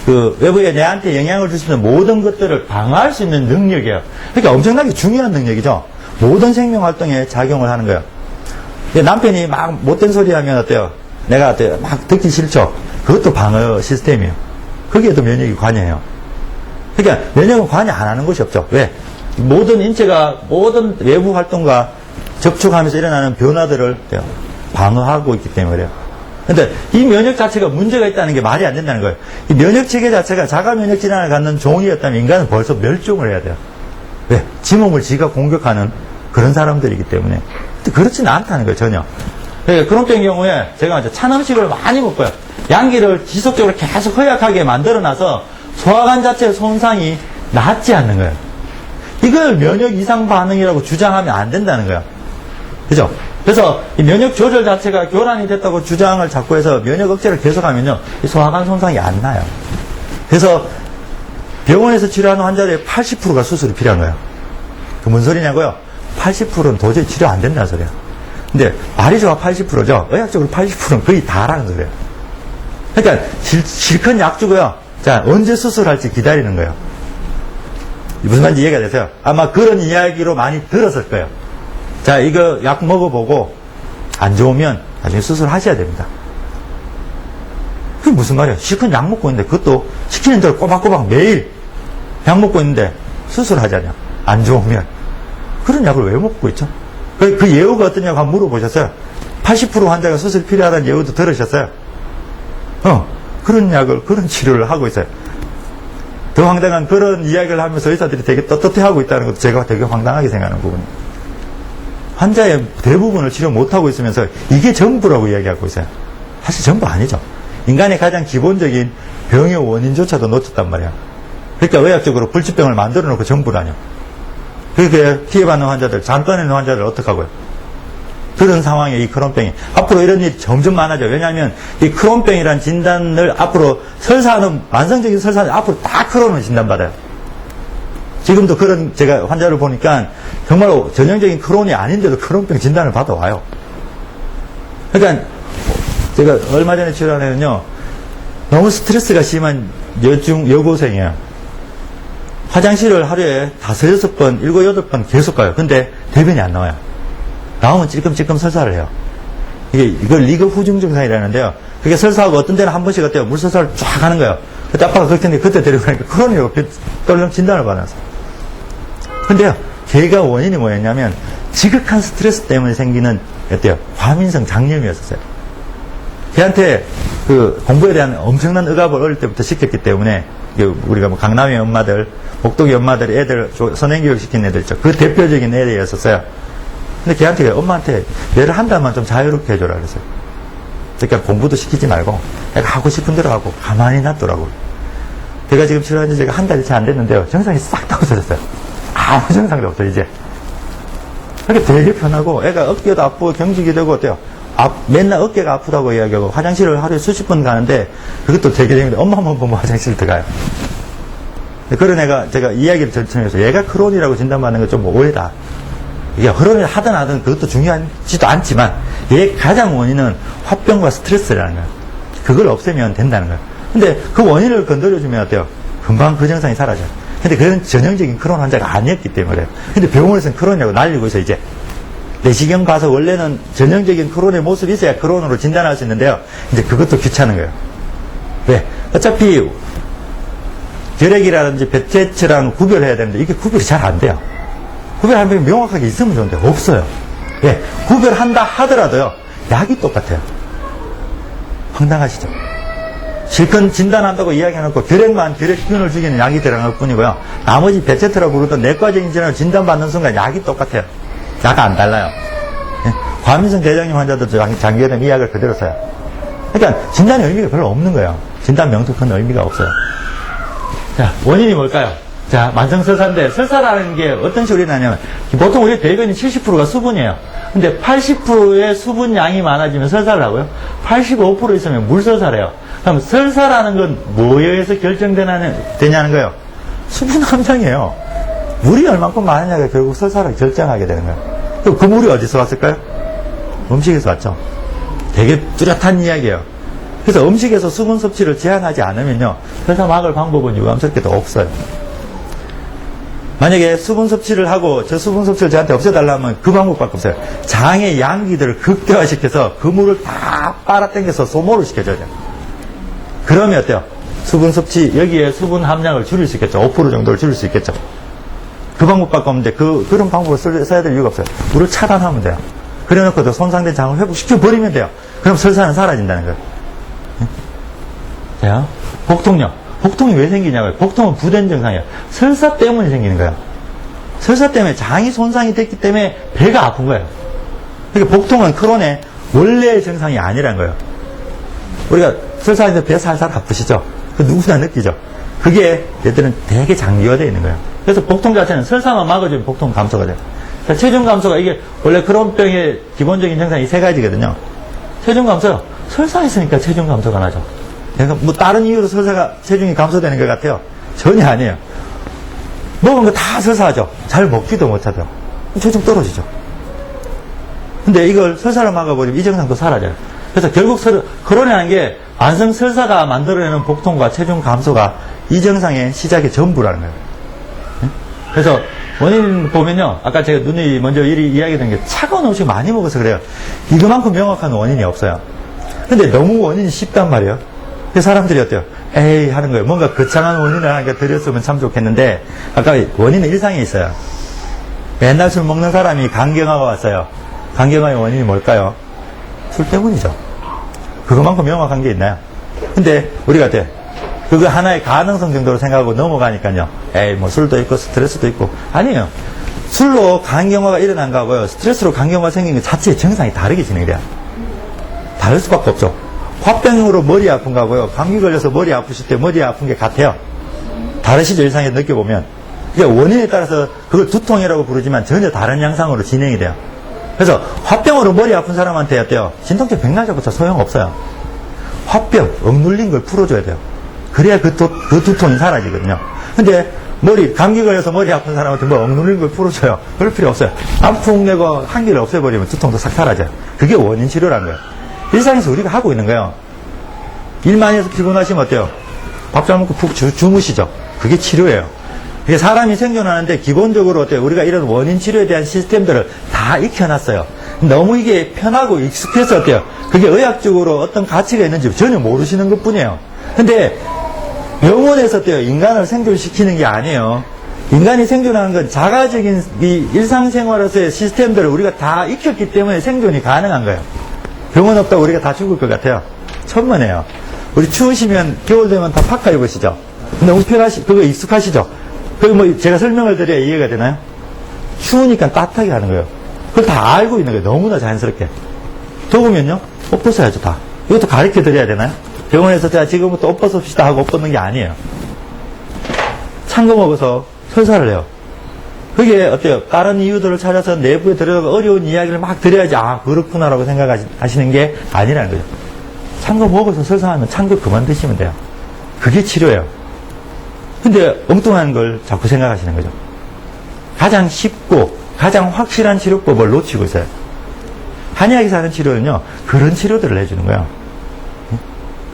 그 외부에 내한테 영향을 줄 수 있는 모든 것들을 방어할 수 있는 능력이에요. 그러니까 엄청나게 중요한 능력이죠. 모든 생명 활동에 작용을 하는 거예요. 남편이 막 못된 소리 하면 어때요? 내가 어때요? 막 듣기 싫죠? 그것도 방어 시스템이에요. 거기에도 면역이 관여해요. 그러니까 면역은 관여 안 하는 것이 없죠. 왜? 모든 인체가 모든 외부 활동과 접촉하면서 일어나는 변화들을 방어하고 있기 때문에 그래요. 근데 이 면역 자체가 문제가 있다는 게 말이 안 된다는 거예요. 이 면역 체계 자체가 자가 면역 질환을 갖는 종이었다면 인간은 벌써 멸종을 해야 돼요. 왜? 지 몸을 지가 공격하는 그런 사람들이기 때문에. 근데 그렇지는 않다는 거예요, 전혀. 그러니까 그런 때의 경우에 제가 찬 음식을 많이 먹고요. 양기를 지속적으로 계속 허약하게 만들어놔서 소화관 자체의 손상이 낫지 않는 거예요. 이걸 면역 이상 반응이라고 주장하면 안 된다는 거예요. 그죠? 그래서 이 면역 조절 자체가 교란이 됐다고 주장을 자꾸 해서 면역 억제를 계속하면요, 이 소화관 손상이 안 나요. 그래서 병원에서 치료하는 환자들의 80%가 수술이 필요한 거예요. 그 뭔 소리냐고요? 80%는 도저히 치료 안 된다는 소리예요. 근데 말이 좋아 80%죠. 의학적으로 80%는 거의 다라는 소리예요. 그러니까 실컷 약 주고요. 자, 언제 수술할지 기다리는 거예요. 무슨 말인지 이해가 되세요? 아마 그런 이야기로 많이 들었을 거예요. 자, 이거 약 먹어보고 안 좋으면 나중에 수술하셔야 됩니다. 그게 무슨 말이에요? 실컷 약 먹고 있는데 그것도 시키는 대로 꼬박꼬박 매일 약 먹고 있는데 수술하자냐? 안 좋으면. 그런 약을 왜 먹고 있죠? 그 예후가 어떠냐고 한번 물어보셨어요? 80% 환자가 수술 필요하다는 예후도 들으셨어요? 그런 약을, 그런 치료를 하고 있어요. 더 황당한 그런 이야기를 하면서 의사들이 되게 떳떳해하고 있다는 것도 제가 되게 황당하게 생각하는 부분이에요. 환자의 대부분을 치료 못하고 있으면서 이게 전부라고 이야기하고 있어요. 사실 전부 아니죠. 인간의 가장 기본적인 병의 원인조차도 놓쳤단 말이야. 그러니까 의학적으로 불치병을 만들어 놓고 전부라뇨. 그렇게 피해받는 환자들, 잠 꺼내는 환자들 어떡하고요? 그런 상황에 이 크론병이 앞으로 이런 일이 점점 많아져요. 왜냐하면 이 크론병이란 진단을 앞으로 설사하는 만성적인 설사는 앞으로 다 크론을 진단받아요. 지금도 그런 제가 환자를 보니까 정말로 전형적인 크론이 아닌데도 크론병 진단을 받아와요. 그러니까 제가 얼마 전에 치료한 애는요, 너무 스트레스가 심한 여고생이에요. 화장실을 하루에 5, 6번, 7, 8번 계속 가요. 근데 대변이 안 나와요. 나오면 찔끔찔끔 설사를 해요. 이걸 리그 후중 증상이라는데요. 그게 설사하고 어떤 데는 한 번씩 어때요? 물설사를 쫙 하는 거예요. 그때 아빠가 그럴 텐데 그때 데리고 가니까 크론이라고 떨렁 진단을 받았어요. 근데요, 걔가 원인이 뭐였냐면 지극한 스트레스 때문에 생기는 어때요? 과민성 장염이었어요. 걔한테 그 공부에 대한 엄청난 억압을 어릴 때부터 시켰기 때문에 우리가 뭐 강남의 엄마들, 목동의 엄마들 애들 선행교육 시킨 애들 있죠. 그 대표적인 애들이었었어요. 근데 걔한테 엄마한테 얘를 한 달만 좀 자유롭게 해줘라 그랬어요. 그러니까 공부도 시키지 말고 애가 하고 싶은 대로 하고 가만히 놔두라고. 걔가 지금 치료한 지 제가 한 달이 채 안 됐는데요. 증상이 싹 다 없어졌어요. 아무 증상도 없어요 이제. 그러니까 되게 편하고 애가 어깨도 아프고 경직이 되고 어때요? 맨날 어깨가 아프다고 이야기하고 화장실을 하루에 수십 번 가는데 그것도 되게 재밌는데 엄마만 보면 화장실 들어가요. 그런 애가 제가 이야기를 전해서 얘가 크론이라고 진단받는 건 좀 오해다. 이게 크론을 하든 안 하든 그것도 중요하지도 않지만 얘 가장 원인은 화병과 스트레스라는 거예요. 그걸 없애면 된다는 거예요. 근데 그 원인을 건드려주면 어때요? 금방 그 증상이 사라져요. 근데 그런 전형적인 크론 환자가 아니었기 때문에. 근데 병원에서는 크론이라고 날리고 있어, 이제. 내시경 가서 원래는 전형적인 크론의 모습이 있어야 크론으로 진단할 수 있는데요. 이제 그것도 귀찮은 거예요. 왜? 어차피 결핵이라든지 배체처랑 구별해야 되는데 이게 구별이 잘 안 돼요. 구별하면 명확하게 있으면 좋은데 없어요. 왜? 구별한다 하더라도요. 약이 똑같아요. 황당하시죠? 실컷 진단한다고 이야기해놓고 결핵균을 죽이는 약이 들어간 것 뿐이고요. 나머지 배체트라고 부르던 내과적인 질환을 진단받는 순간 약이 똑같아요. 약 안 달라요. 과민성 대장염 환자들도 장기화되면 이 약을 그대로 써요. 그러니까 진단의 의미가 별로 없는 거예요. 진단 명확한 의미가 없어요. 자, 원인이 뭘까요? 자, 만성설사인데 설사라는 게 어떤 식으로 일어나냐면 보통 우리 대변이 70%가 수분이에요. 근데 80%의 수분량이 많아지면 설사를 하고요. 85% 있으면 물설사래요. 그럼 설사라는 건 뭐에 의해서 결정되냐는 거예요. 수분 함량이에요. 물이 얼만큼 많으냐가 결국 설사를 결정하게 되는 거예요. 그럼 그 물이 어디서 왔을까요? 음식에서 왔죠. 되게 뚜렷한 이야기예요. 그래서 음식에서 수분 섭취를 제한하지 않으면요. 설사 막을 방법은 유감스럽게도 없어요. 만약에 수분 섭취를 하고 저 수분 섭취를 저한테 없애달라면 그 방법밖에 없어요. 장의 양기들을 극대화시켜서 그 물을 다 빨아당겨서 소모를 시켜줘야 돼요. 그러면 어때요? 수분 섭취, 여기에 수분 함량을 줄일 수 있겠죠. 5% 정도를 줄일 수 있겠죠. 그 방법밖에 없는데 그런 방법을 써야 될 이유가 없어요. 물을 차단하면 돼요. 그래 놓고도 손상된 장을 회복시켜버리면 돼요. 그럼 설사는 사라진다는 거예요. 자, 복통요. 복통이 왜 생기냐고요? 복통은 부된 증상이에요. 설사 때문에 생기는 거예요. 설사 때문에 장이 손상이 됐기 때문에 배가 아픈 거예요. 그러니까 복통은 크론의 원래의 증상이 아니라는 거예요. 우리가 설사하는데 배 살살 아프시죠? 그 누구나 느끼죠? 그게 얘들은 되게 장기화되어 있는 거예요. 그래서 복통 자체는 설사만 막아주면 복통 감소가 돼요. 자, 체중 감소가 이게 원래 크론병의 기본적인 증상이 세 가지거든요. 체중 감소요. 설사 있으니까 체중 감소가 나죠. 그러니까 뭐 다른 이유로 체중이 감소되는 것 같아요. 전혀 아니에요. 먹은 거 다 설사하죠. 잘 먹지도 못하죠. 체중 떨어지죠. 근데 이걸 설사를 막아버리면 이 증상도 사라져요. 그래서 결국 크론이라는 게 만성 설사가 만들어내는 복통과 체중 감소가 이 증상의 시작의 전부라는 거예요. 그래서 원인 보면요. 아까 제가 눈이 먼저 이야기했던 게 차가운 음식 많이 먹어서 그래요. 이거만큼 명확한 원인이 없어요. 근데 너무 원인이 쉽단 말이에요. 그래서 사람들이 어때요? 에이 하는 거예요. 뭔가 거창한 원인을 하니까 드렸으면 참 좋겠는데 아까 원인은 일상에 있어요. 맨날 술 먹는 사람이 간경화가 왔어요. 간경화의 원인이 뭘까요? 술 때문이죠. 그것만큼 명확한 게 있나요? 근데 우리가 어때요? 그거 하나의 가능성 정도로 생각하고 넘어가니까요. 에이 뭐 술도 있고 스트레스도 있고 아니에요. 술로 간경화가 일어난 거하고요. 스트레스로 간경화가 생긴 것 자체의 증상이 다르게 진행돼요. 다를 수밖에 없죠. 화병으로 머리 아픈 거하고요. 감기 걸려서 머리 아프실 때 머리 아픈 게 같아요. 다르시죠? 일상에 느껴보면. 그러니까 원인에 따라서 그걸 두통이라고 부르지만 전혀 다른 양상으로 진행이 돼요. 그래서 화병으로 머리 아픈 사람한테 어때요? 진통제 백날제부터 소용없어요. 화병, 억눌린 걸 풀어줘야 돼요. 그래야 그 두통이 사라지거든요. 근데 감기 걸려서 머리 아픈 사람한테 뭐 억눌린 걸 풀어줘요. 그럴 필요 없어요. 안풍 내고 한기를 없애버리면 두통도 싹 사라져요. 그게 원인 치료라는 거예요. 일상에서 우리가 하고 있는 거예요. 일 많이 해서 피곤하시면 어때요? 밥 잘 먹고 푹 주무시죠. 그게 치료예요. 그게 사람이 생존하는데 기본적으로 어때요? 우리가 이런 원인 치료에 대한 시스템들을 다 익혀놨어요. 너무 이게 편하고 익숙해서 어때요? 그게 의학적으로 어떤 가치가 있는지 전혀 모르시는 것 뿐이에요. 근데 병원에서 어때요? 인간을 생존시키는 게 아니에요. 인간이 생존하는 건 자가적인 이 일상생활에서의 시스템들을 우리가 다 익혔기 때문에 생존이 가능한 거예요. 병원 없다고 우리가 다 죽을 것 같아요. 천만에요. 우리 추우시면 겨울 되면 다 파카 입으시죠. 너무 그거 익숙하시죠? 그거 뭐 제가 설명을 드려야 이해가 되나요? 추우니까 따뜻하게 하는 거예요. 그걸 다 알고 있는 거예요. 너무나 자연스럽게. 더우면요? 옷 벗어야죠, 다. 이것도 가르쳐 드려야 되나요? 병원에서 제가 지금부터 옷 벗읍시다 하고 옷 벗는 게 아니에요. 찬 거 먹어서 설사를 해요. 그게 어때요? 다른 이유들을 찾아서 내부에 들어가서 어려운 이야기를 막 드려야지 아 그렇구나라고 생각하시는 게 아니라는 거죠. 찬 거 먹어서 설사하면 찬 거 그만 드시면 돼요. 그게 치료예요. 근데 엉뚱한 걸 자꾸 생각하시는 거죠. 가장 쉽고 가장 확실한 치료법을 놓치고 있어요. 한의학에서 하는 치료는요. 그런 치료들을 해주는 거예요.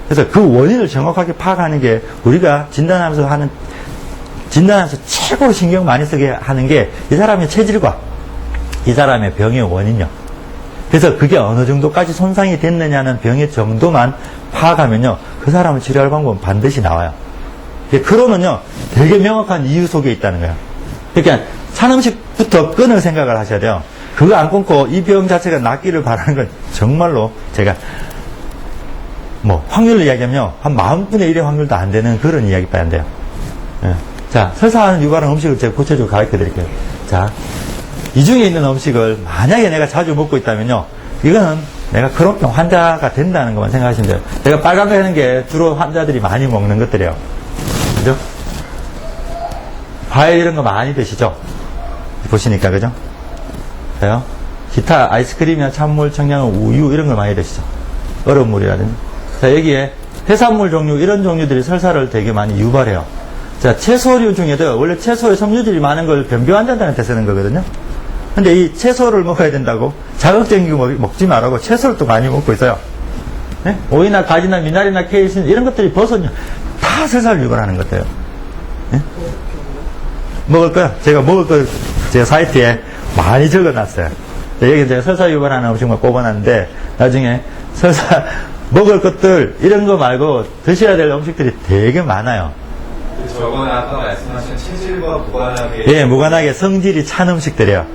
그래서 그 원인을 정확하게 파악하는 게 우리가 진단하면서 하는 진단하면서 최고로 신경 많이 쓰게 하는 게 이 사람의 체질과 이 사람의 병의 원인요. 그래서 그게 어느 정도까지 손상이 됐느냐는 병의 정도만 파악하면요. 그 사람을 치료할 방법은 반드시 나와요. 그러면요. 되게 명확한 이유 속에 있다는 거예요. 그러니까 찬 음식부터 끊을 생각을 하셔야 돼요. 그거 안 끊고 이 병 자체가 낫기를 바라는 건 정말로 제가 뭐 확률을 이야기하면요. 한 40분의 1의 확률도 안 되는 그런 이야기밖에 안 돼요. 예. 자, 설사하는 유발한 음식을 제가 구체적으로 가르쳐 드릴게요. 자, 이 중에 있는 음식을 만약에 내가 자주 먹고 있다면요. 이거는 내가 크론병 환자가 된다는 것만 생각하시면 돼요. 내가 빨간 거 하는 게 주로 환자들이 많이 먹는 것들이에요. 그죠? 과일 이런 거 많이 드시죠? 보시니까, 그죠? 그래요? 기타 아이스크림이나 찬물, 청량은 우유 이런 걸 많이 드시죠? 얼음물이라든지. 자, 여기에 해산물 종류, 이런 종류들이 설사를 되게 많이 유발해요. 자, 채소류 중에도 원래 채소에 섬유질이 많은 걸 변비 환자들한테 쓰는 거거든요. 근데 이 채소를 먹어야 된다고 자극적인 거 먹지 말라고 채소를 또 많이 먹고 있어요. 네? 오이나 가지나 미나리나 케이신 이런 것들이 버섯요. 다 설사를 유발하는 것들이에요. 네? 먹을 거요? 제가 먹을 거 제가 사이트에 많이 적어놨어요. 여기 제가 설사 유발하는 음식만 꼽아놨는데 나중에 설사 먹을 것들 이런 거 말고 드셔야 될 음식들이 되게 많아요. 저건 아까 말씀하신 체질과 무관하게 예, 무관하게 성질이 찬 음식들이에요.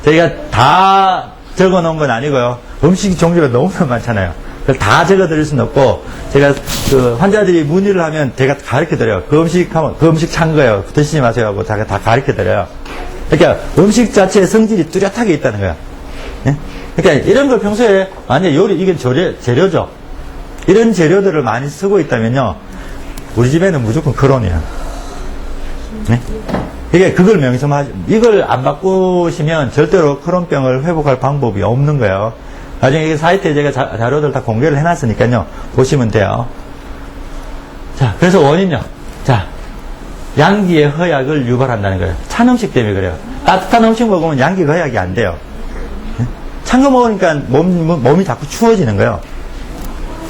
저희가 다 적어 놓은 건 아니고요. 음식 종류가 너무나 많잖아요. 그걸 다 적어 드릴 수는 없고, 제가 그 환자들이 문의를 하면 제가 가르쳐 드려요. 그 음식 하면, 그 음식 찬 거예요. 드시지 마세요 하고 제가 다 가르쳐 드려요. 그러니까 음식 자체의 성질이 뚜렷하게 있다는 거예요. 예? 그러니까 이런 걸 평소에, 만약에 요리, 이게 재료죠. 이런 재료들을 많이 쓰고 있다면요. 우리 집에는 무조건 크론이에요. 네? 이게 그걸 명심하시, 이걸 안 바꾸시면 절대로 크론병을 회복할 방법이 없는 거예요. 나중에 이 사이트에 제가 자료들 다 공개를 해놨으니까요. 보시면 돼요. 자, 그래서 원인요. 자, 양기의 허약을 유발한다는 거예요. 찬 음식 때문에 그래요. 따뜻한 음식 먹으면 양기 허약이 안 돼요. 네? 찬 거 먹으니까 몸이 자꾸 추워지는 거예요.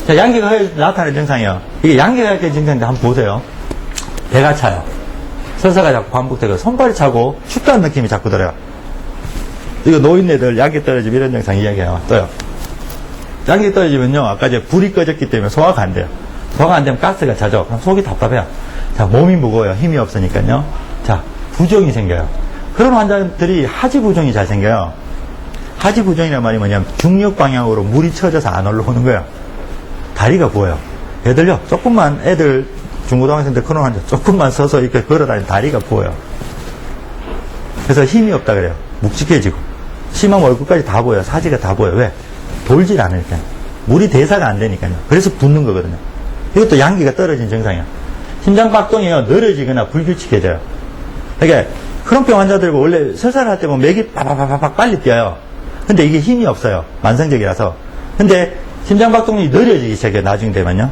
자, 양기가 허약이 나타나는 증상이에요. 이게 양기가 허약의 증상인데 한번 보세요. 배가 차요. 설사가 자꾸 반복되고 손발이 차고 춥다는 느낌이 자꾸 들어요. 이거 노인네들 양기 떨어지면 이런 증상 이야기해요. 떠요. 양기 떨어지면요. 아까 이제 불이 꺼졌기 때문에 소화가 안 돼요. 소화가 안 되면 가스가 차죠. 그럼 속이 답답해요. 자, 몸이 무거워요. 힘이 없으니까요. 자, 부종이 생겨요. 그런 환자들이 하지부종이 잘 생겨요. 하지부종이란 말이 뭐냐면 중력 방향으로 물이 쳐져서 안 올라오는 거예요. 다리가 부어요. 애들요. 조금만 애들 중고등학생들 크론 환자 조금만 서서 이렇게 걸어다니면 다리가 부어요. 그래서 힘이 없다 그래요. 묵직해지고. 심하면 얼굴까지 다 보여요. 사지가 다 보여요. 왜? 돌질 않으니까요. 물이 대사가 안 되니까요. 그래서 붓는 거거든요. 이것도 양기가 떨어진 증상이에요. 심장박동이요. 느려지거나 불규칙해져요. 그러니까 크론병 환자들과 원래 설사를 할 때 보면 맥이 빠바바박 빨리 뛰어요. 근데 이게 힘이 없어요. 만성적이라서. 근데 심장박동이 느려지기 시작해요. 나중에 되면요.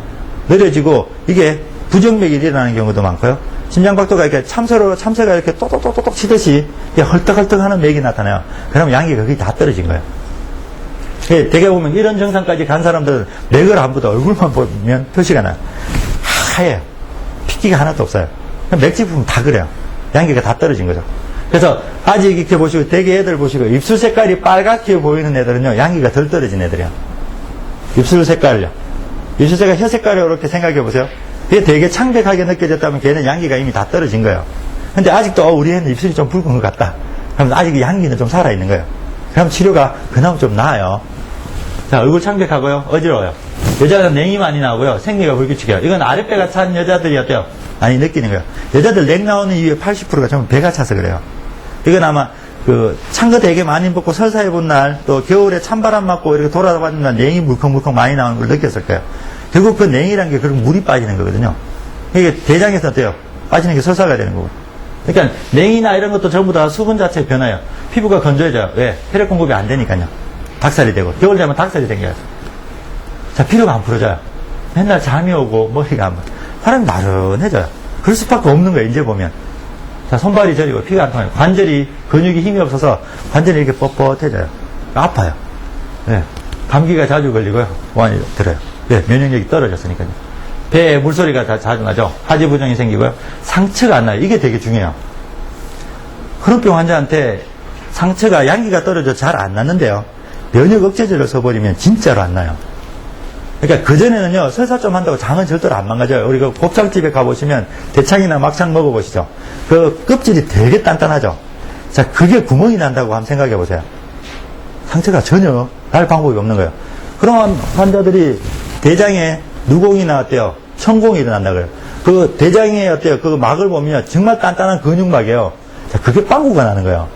느려지고 이게 부정맥이 일어나는 경우도 많고요. 심장박도가 이렇게 참새가 이렇게 똑똑똑똑 치듯이 헐떡헐떡 하는 맥이 나타나요. 그러면 양기가 거의 다 떨어진 거예요. 대개 보면 이런 증상까지 간 사람들은 맥을 안 보다 얼굴만 보면 표시가 나요. 하얘요. 핏기가 하나도 없어요. 맥집 보면 다 그래요. 양기가 다 떨어진 거죠. 그래서 아직 이렇게 보시고 대개 애들 보시고 입술 색깔이 빨갛게 보이는 애들은요. 양기가 덜 떨어진 애들이에요. 입술 색깔을요. 입술 색깔, 혀 색깔을 이렇게 생각해 보세요. 그게 되게 창백하게 느껴졌다면 걔는 양기가 이미 다 떨어진 거예요. 근데 아직도 우리 애는 입술이 좀 붉은 것 같다. 그럼 아직 양기는 좀 살아있는 거예요. 그럼 치료가 그나마 좀 나아요. 자, 얼굴 창백하고요. 어지러워요. 여자는 냉이 많이 나오고요. 생리가 불규칙해요. 이건 아랫배가 찬 여자들이 어때요? 많이 느끼는 거예요. 여자들 냉 나오는 이유에 80%가 전부 배가 차서 그래요. 이건 아마 찬 거 되게 많이 먹고 설사해본 날, 또 겨울에 찬바람 맞고 이렇게 돌아다니는 날 냉이 물컹물컹 많이 나오는 걸 느꼈을 거예요. 결국 그 냉이라는 게 그런 물이 빠지는 거거든요. 이게 대장에서 어때요? 빠지는 게 설사가 되는 거고. 그러니까 냉이나 이런 것도 전부 다 수분 자체 변화예요. 피부가 건조해져요. 왜? 혈액 공급이 안 되니까요. 닭살이 되고. 겨울 되면 닭살이 생겨요. 자, 피로가 안 풀어져요. 맨날 잠이 오고 머리가 안 풀어져요. 사람이 나른해져요. 그럴 수밖에 없는 거예요. 이제 보면. 자, 손발이 저리고 피가 안 통해요. 관절이, 근육이 힘이 없어서 관절이 이렇게 뻣뻣해져요. 아파요. 네. 감기가 자주 걸리고요. 보안이 들어요. 네, 면역력이 떨어졌으니까요. 배에 물소리가 자주 나죠. 하지부종이 생기고요. 상처가 안 나요. 이게 되게 중요해요. 크론병 환자한테 상처가 양기가 떨어져 잘 안 났는데요. 면역 억제제를 써버리면 진짜로 안 나요. 그러니까 그전에는요, 설사 좀 한다고 장은 절대로 안 망가져요. 우리 그 곱창집에 가보시면 대창이나 막창 먹어보시죠. 그 껍질이 되게 단단하죠. 자, 그게 구멍이 난다고 한번 생각해 보세요. 상처가 전혀 날 방법이 없는 거예요. 그럼 환자들이 대장에 누공이나 어때요? 천공이 일어난다 그래요. 그 대장에 어때요? 그 막을 보면 정말 단단한 근육막이에요. 자, 그게 빵꾸가 나는 거예요.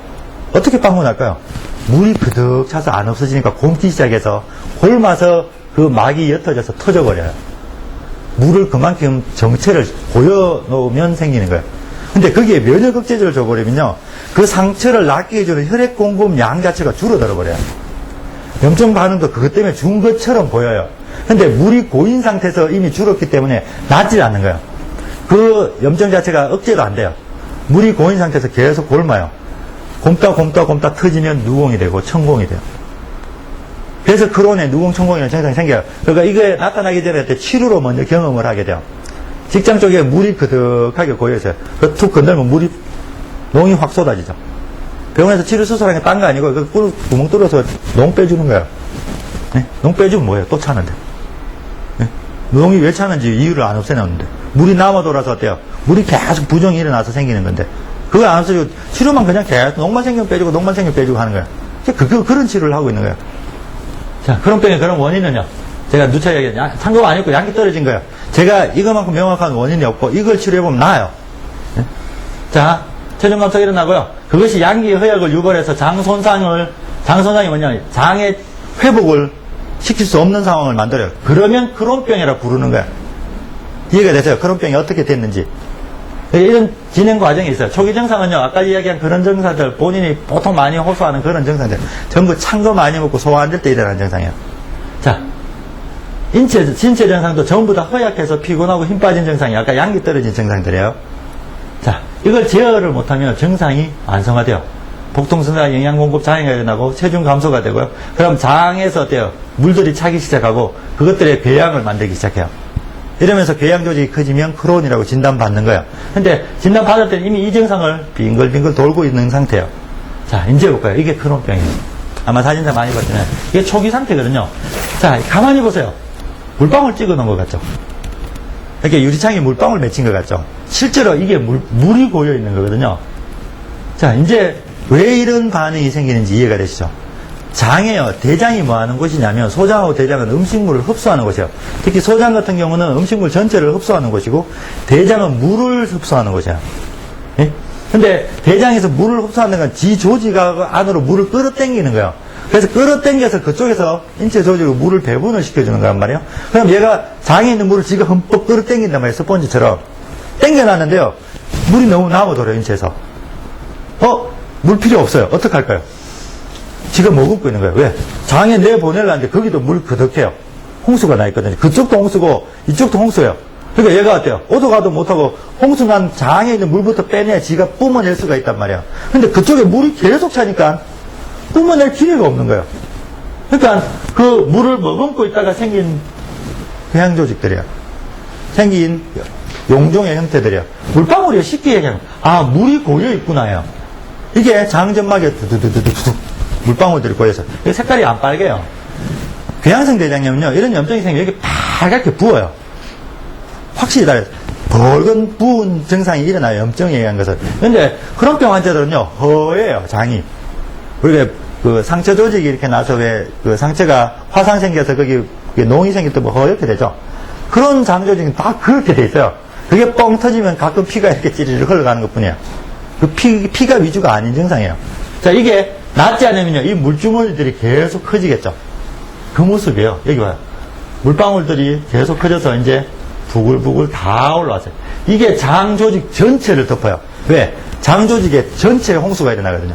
어떻게 빵꾸 날까요? 물이 그득 차서 안 없어지니까 곰기 시작해서 골마서 그 막이 옅어져서 터져버려요. 물을 그만큼 정체를 고여놓으면 생기는 거예요. 근데 거기에 면역 억제제를 줘버리면요, 그 상처를 낫게 해주는 혈액 공급 양 자체가 줄어들어 버려요. 염증 반응도 그것 때문에 준 것처럼 보여요. 근데 물이 고인 상태에서 이미 줄었기 때문에 낫질 않는 거예요. 그 염증 자체가 억제도 안 돼요. 물이 고인 상태에서 계속 곪아요. 곪다 터지면 누공이 되고 천공이 돼요. 그래서 크론에 누공, 천공이라는 증상이 생겨요. 그러니까 이게 나타나기 전에 치료로 먼저 경험을 하게 돼요. 직장 쪽에 물이 그득하게 고여있어요. 그 툭 건들면 물이, 농이 확 쏟아지죠. 병원에서 치료 수술하는 게 딴 거 아니고, 그 구멍 뚫어서 농 빼주는 거예요. 네? 농 빼주면 뭐예요? 또 차는데. 네? 농이 왜 차는지 이유를 안 없애놨는데. 물이 남아 돌아서 어때요? 물이 계속 부종이 일어나서 생기는 건데. 그거 안 없애주고, 치료만 그냥 계속 농만 생기면 빼주고, 농만 생기면 빼주고 하는 거예요. 그런 치료를 하고 있는 거예요. 자, 크론병의 그런 원인은요, 제가 누차 얘기했죠. 창고가 아니고 양기 떨어진 거예요. 제가 이거만큼 명확한 원인이 없고, 이걸 치료해보면 나아요. 네? 자, 체중 감소가 일어나고요. 그것이 양기 허약을 유발해서 장손상이 뭐냐, 장의 회복을 시킬 수 없는 상황을 만들어요. 그러면 크론병이라 부르는 거예요. 이해가 되세요? 크론병이 어떻게 됐는지. 이런 진행 과정이 있어요. 초기 증상은요, 아까 이야기한 그런 증상들, 본인이 보통 많이 호소하는 그런 증상들, 전부 찬 거 많이 먹고 소화 안 될 때 일어나는 증상이에요. 자, 신체 증상도 전부 다 허약해서 피곤하고 힘 빠진 증상이 아까 양기 떨어진 증상들이에요. 자, 이걸 제어를 못하면 증상이 완성화돼요. 복통성장 영양 공급 장애가 일어나고 체중 감소가 되고요. 그럼 장에서 어때요? 물들이 차기 시작하고 그것들의 궤양을 만들기 시작해요. 이러면서 궤양 조직이 커지면 크론이라고 진단받는 거예요. 근데 진단받을 때는 이미 이 증상을 빙글빙글 돌고 있는 상태예요. 자, 이제 볼까요? 이게 크론병이에요. 아마 사진사 많이 봤지만 이게 초기 상태거든요. 자, 가만히 보세요. 물방울 찍어 놓은 것 같죠? 이렇게 유리창에 물방울 맺힌 것 같죠? 실제로 이게 물이 고여 있는 거거든요. 자, 이제 왜 이런 반응이 생기는지 이해가 되시죠? 장에요, 대장이 뭐 하는 곳이냐면, 소장하고 대장은 음식물을 흡수하는 곳이에요. 특히 소장 같은 경우는 음식물 전체를 흡수하는 곳이고, 대장은 물을 흡수하는 곳이에요. 예? 근데 대장에서 물을 흡수하는 건 지 조직 안으로 물을 끌어당기는 거예요. 그래서 끌어당겨서 그쪽에서 인체 조직으로 물을 배분을 시켜주는 거란 말이에요. 그럼 얘가 장에 있는 물을 지가 흠뻑 끌어당긴단 말이에요. 스펀지처럼. 당겨놨는데요. 물이 너무 남아돌아요, 인체에서. 물 필요 없어요. 어떡할까요? 지가 머금고 있는 거예요. 왜? 장에 내보내려는데 거기도 물 그득해요. 홍수가 나 있거든요. 그쪽도 홍수고 이쪽도 홍수예요. 그러니까 얘가 어때요? 오도 가도 못하고 홍수난 장에 있는 물부터 빼내야 지가 뿜어낼 수가 있단 말이에요. 근데 그쪽에 물이 계속 차니까 뿜어낼 기회가 없는 거예요. 그러니까 그 물을 머금고 있다가 생긴 궤양 조직들이에요. 생긴 용종의 형태들이에요. 물방울이 쉽게 얘기하면 물이 고여 있구나요. 이게 장점막에 두두두두두 물방울들이 고여서 이 색깔이 안 빨개요. 궤양성 대장염은요, 이런 염증이 생기면 여기 빨갛게 부어요. 확실히 달라요. 붉은 부은 증상이 일어나요. 염증에 의한 것은. 근데 크론병 환자들은요, 허예요, 장이. 우리가 그 상처 조직이 이렇게 나서 왜 그 상처가 화상 생겨서 거기 농이 생길 때 뭐 허옇게 되죠. 그런 장 조직은 다 그렇게 돼 있어요. 그게 뻥 터지면 가끔 피가 이렇게 찌르르 흘러가는 것 뿐이에요. 그 피가 위주가 아닌 증상이에요. 자, 이게 낫지 않으면요, 이 물주머니들이 계속 커지겠죠. 그 모습이에요. 여기 봐요. 물방울들이 계속 커져서 이제 부글부글 다 올라왔어요. 이게 장 조직 전체를 덮어요. 왜? 장 조직에 전체에 홍수가 일어나거든요.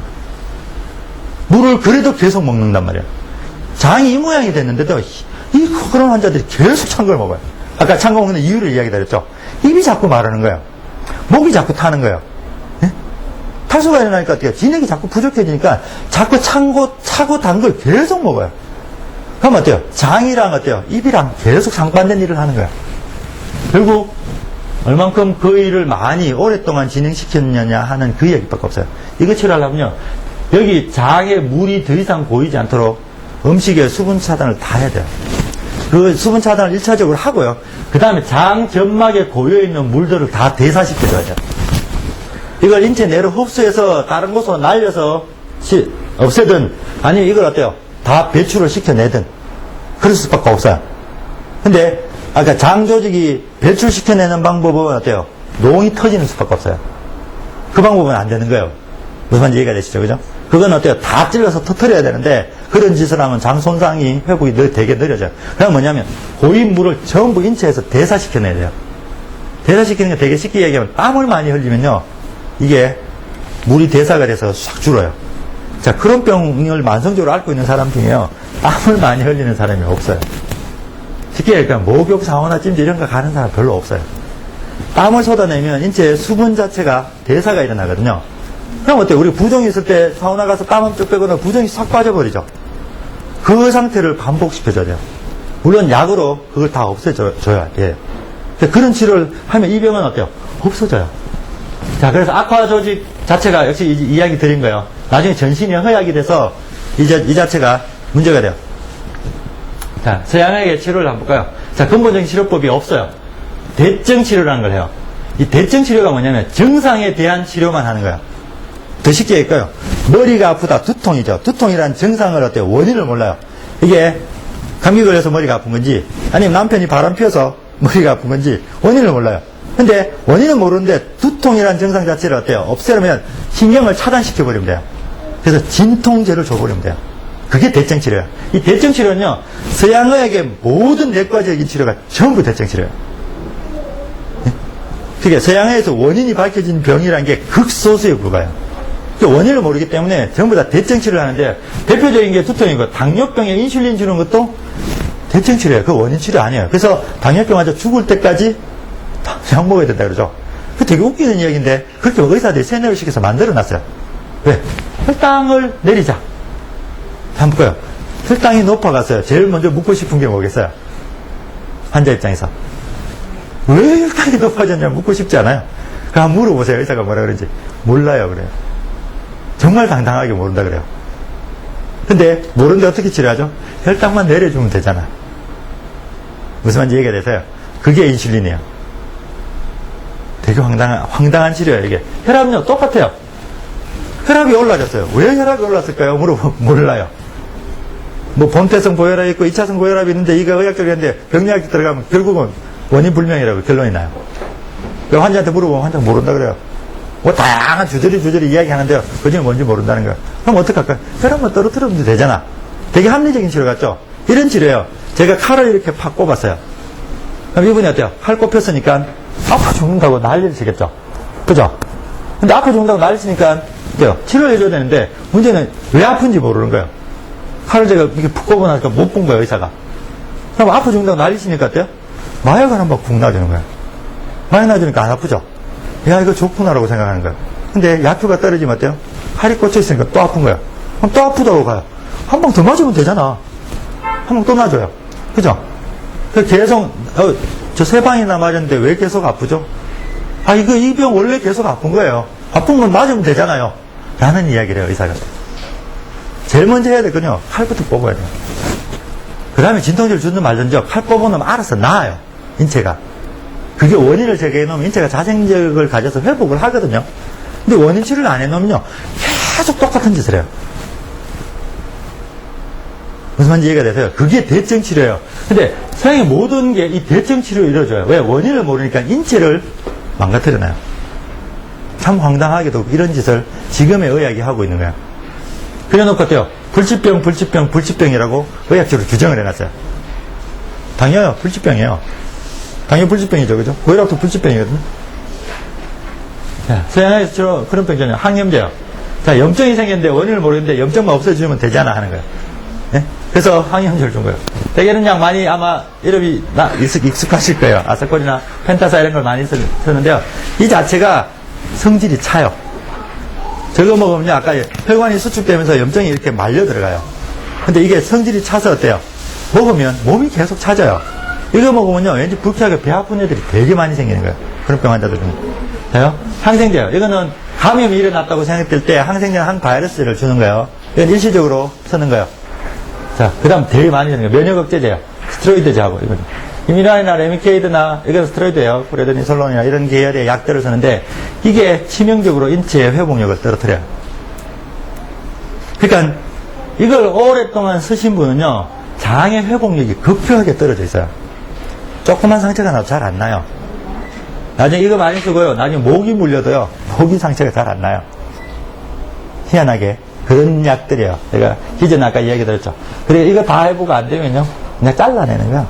물을 그래도 계속 먹는단 말이에요. 장이 이 모양이 됐는데도 이 그런 환자들이 계속 찬 걸 먹어요. 아까 찬 거 먹는 이유를 이야기드렸죠. 입이 자꾸 마르는 거예요. 목이 자꾸 타는 거예요. 예? 탈수가 일어나니까 어때요? 진액이 자꾸 부족해지니까 자꾸 차고 단 걸 계속 먹어요. 그럼 어때요? 장이랑 어때요? 입이랑 계속 상반된 일을 하는 거예요. 결국 얼만큼 그 일을 많이 오랫동안 진행시켰느냐 하는 그 얘기밖에 없어요. 이거 치료하려면요, 여기 장에 물이 더 이상 고이지 않도록 음식에 수분 차단을 다 해야 돼요. 그 수분 차단을 1차적으로 하고요. 그 다음에 장 점막에 고여있는 물들을 다 대사시켜줘야 돼요. 이걸 인체 내로 흡수해서 다른 곳으로 날려서 없애든, 아니면 이걸 어때요? 다 배출을 시켜내든, 그럴 수밖에 없어요. 근데, 아까 장 조직이 배출시켜내는 방법은 어때요? 농이 터지는 수밖에 없어요. 그 방법은 안 되는 거예요. 무슨 말인지 이해가 되시죠? 그죠? 그건 어때요? 다 찔러서 터뜨려야 되는데, 그런 짓을 하면 장 손상이, 회복이 되게 느려져요. 그냥 뭐냐면, 고인 물을 전부 인체에서 대사시켜내야 돼요. 대사시키는 게 되게 쉽게 얘기하면, 땀을 많이 흘리면요, 이게 물이 대사가 돼서 싹 줄어요. 자, 그런 병을 만성적으로 앓고 있는 사람 중에요, 땀을 많이 흘리는 사람이 없어요. 쉽게 얘기하면 목욕, 사우나, 찜질 이런 거 가는 사람 별로 없어요. 땀을 쏟아내면 인체에 수분 자체가 대사가 일어나거든요. 그럼 어때요? 우리 부종이 있을 때 사우나 가서 땀 쭉 빼거나 부종이 싹 빠져버리죠. 그 상태를 반복시켜줘야 돼요. 물론 약으로 그걸 다 없애줘야 돼요. 그런 치료를 하면 이 병은 어때요? 없어져요. 자, 그래서 악화 조직 자체가 역시 이야기 드린 거예요. 나중에 전신이 허약이 돼서 이 자체가 문제가 돼요. 자, 서양의 치료를 한번 볼까요? 자, 근본적인 치료법이 없어요. 대증 치료라는 걸 해요. 이 대증 치료가 뭐냐면 증상에 대한 치료만 하는 거예요. 더 쉽게 얘기할까요? 머리가 아프다, 두통이죠. 두통이란 증상을 어때요? 원인을 몰라요. 이게 감기 걸려서 머리가 아픈 건지, 아니면 남편이 바람 피워서 머리가 아픈 건지 원인을 몰라요. 근데 원인은 모르는데 두통이란 증상 자체를 어때요? 없애려면 신경을 차단시켜버리면 돼요. 그래서 진통제를 줘버리면 돼요. 그게 대증 치료예요. 이 대증 치료는요, 서양의학의 모든 내과적인 치료가 전부 대증 치료예요. 그게 서양에서 원인이 밝혀진 병이라는 게 극소수에 불과해요. 그 원인을 모르기 때문에 전부 다 대증 치료를 하는데, 대표적인 게 두통이고, 당뇨병에 인슐린 주는 것도 대증 치료예요. 그 원인 치료 아니에요. 그래서 당뇨병 환자 죽을 때까지 약 먹어야 된다 그러죠. 그 되게 웃기는 이야기인데, 그렇게 의사들이 세뇌를 시켜서 만들어 놨어요. 왜? 혈당을 내리자. 한번 볼까요? 혈당이 높아갔어요. 제일 먼저 묻고 싶은 게 뭐겠어요? 환자 입장에서. 왜 혈당이 높아졌냐 묻고 싶지 않아요? 그럼 물어보세요. 의사가 뭐라 그러는지. 몰라요. 그래요. 정말 당당하게 모른다 그래요. 근데 모르는데 어떻게 치료하죠? 혈당만 내려주면 되잖아. 무슨 말인지 이해가 되세요? 그게 인슐린이에요. 되게 황당한 치료예요. 이게 혈압은요 똑같아요. 혈압이 올라졌어요. 왜 혈압이 올랐을까요? 물어보면 몰라요. 뭐 본태성 고혈압이 있고 2차성 고혈압이 있는데, 이거 의학적으로 했는데 병리학적 들어가면 결국은 원인 불명이라고 결론이 나요. 그 환자한테 물어보면 환자가 모른다 그래요. 뭐 다양한 주저리 이야기하는데요, 그중에 뭔지 모른다는 거예요. 그럼 어떡할까요? 혈압만 떨어뜨리면 되잖아. 되게 합리적인 치료 같죠? 이런 치료예요. 제가 칼을 이렇게 팍 꼽았어요. 그럼 이분이 어때요? 칼 꼽혔으니까 아파 죽는다고 난리를 치겠죠? 그죠? 근데 아파 죽는다고 난리 치니까 어때요? 치료를 해줘야 되는데, 문제는 왜 아픈지 모르는 거예요. 칼을 제가 이렇게 푹 꼽아놓으니까 못 본 거예요, 의사가. 그럼 아파 죽는다고 난리 치니까 어때요? 마약을 한번 푹 놔주는 거예요. 마약 놔주니까 안 아프죠? 야, 이거 좋구나라고 생각하는 거예요. 근데 약효가 떨어지면 어때요? 칼이 꽂혀있으니까 또 아픈 거예요. 그럼 또 아프다고 가요. 한 방 더 맞으면 되잖아. 한 방 또 놔줘요. 그죠? 계속, 저 3방이나 맞았는데 왜 계속 아프죠? 아, 이 병 원래 계속 아픈 거예요. 아픈 건 맞으면 되잖아요. 라는 이야기를 해요, 의사가. 제일 먼저 해야 되거든요. 칼부터 뽑아야 돼요. 그 다음에 진통제를 주든 말든지 칼 뽑아놓으면 알아서 나아요. 인체가. 그게 원인을 제거해 놓으면 인체가 자생력을 가져서 회복을 하거든요. 근데 원인 치료를 안 해놓으면요, 계속 똑같은 짓을 해요. 무슨 말인지 이해가 되세요? 그게 대증 치료예요. 근데 서양의 모든 게 이 대증 치료로 이루어져요. 왜? 원인을 모르니까 인체를 망가뜨려놔요. 참 황당하게도 이런 짓을 지금의 의학이 하고 있는 거예요. 그래놓고 어때요? 불치병이라고 의학적으로 규정을 해놨어요. 당뇨요, 불치병이에요. 당뇨 불치병이죠, 그죠? 고혈압도 불치병이거든요. 자, 서양에서 그런 병이잖아요. 항염제요. 자, 염증이 생겼는데 원인을 모르겠는데 염증만 없애주면 되잖아 하는 거예요. 네? 그래서 항염제를 준 거예요. 대개는 약 많이 아마 이름이 익숙하실 거예요. 아사콜이나 펜타사 이런 걸 많이 쓰는데요. 이 자체가 성질이 차요. 저거 먹으면요, 아까 혈관이 수축되면서 염증이 이렇게 말려 들어가요. 근데 이게 성질이 차서 어때요? 먹으면 몸이 계속 차져요. 이거 먹으면요, 왠지 불쾌하게 배 아픈 애들이 되게 많이 생기는 거예요. 그런 병 환자들은. 돼요? 항생제요. 이거는 감염이 일어났다고 생각될 때 항생제는 항바이러스를 주는 거예요. 이건 일시적으로 쓰는 거예요. 자, 그 다음 되게 많이 쓰는 거예요. 면역억제제요. 스테로이드제하고, 이거는. 이미라이나 레미케이드나, 이건 스테로이드예요. 프레드니솔론이나 이런 계열의 약들을 쓰는데, 이게 치명적으로 인체의 회복력을 떨어뜨려요. 그러니까, 이걸 오랫동안 쓰신 분은요, 장의 회복력이 급격하게 떨어져 있어요. 조그만 상처가 나도 잘 안 나요. 나중에 이거 많이 쓰고요. 나중에 목이 물려도요, 목이 상처가 잘 안 나요. 희한하게. 그런 약들이에요. 제가 기존에 아까 이야기 드렸죠. 그리고 이거 다 해보고 안 되면요, 그냥 잘라내는 거야.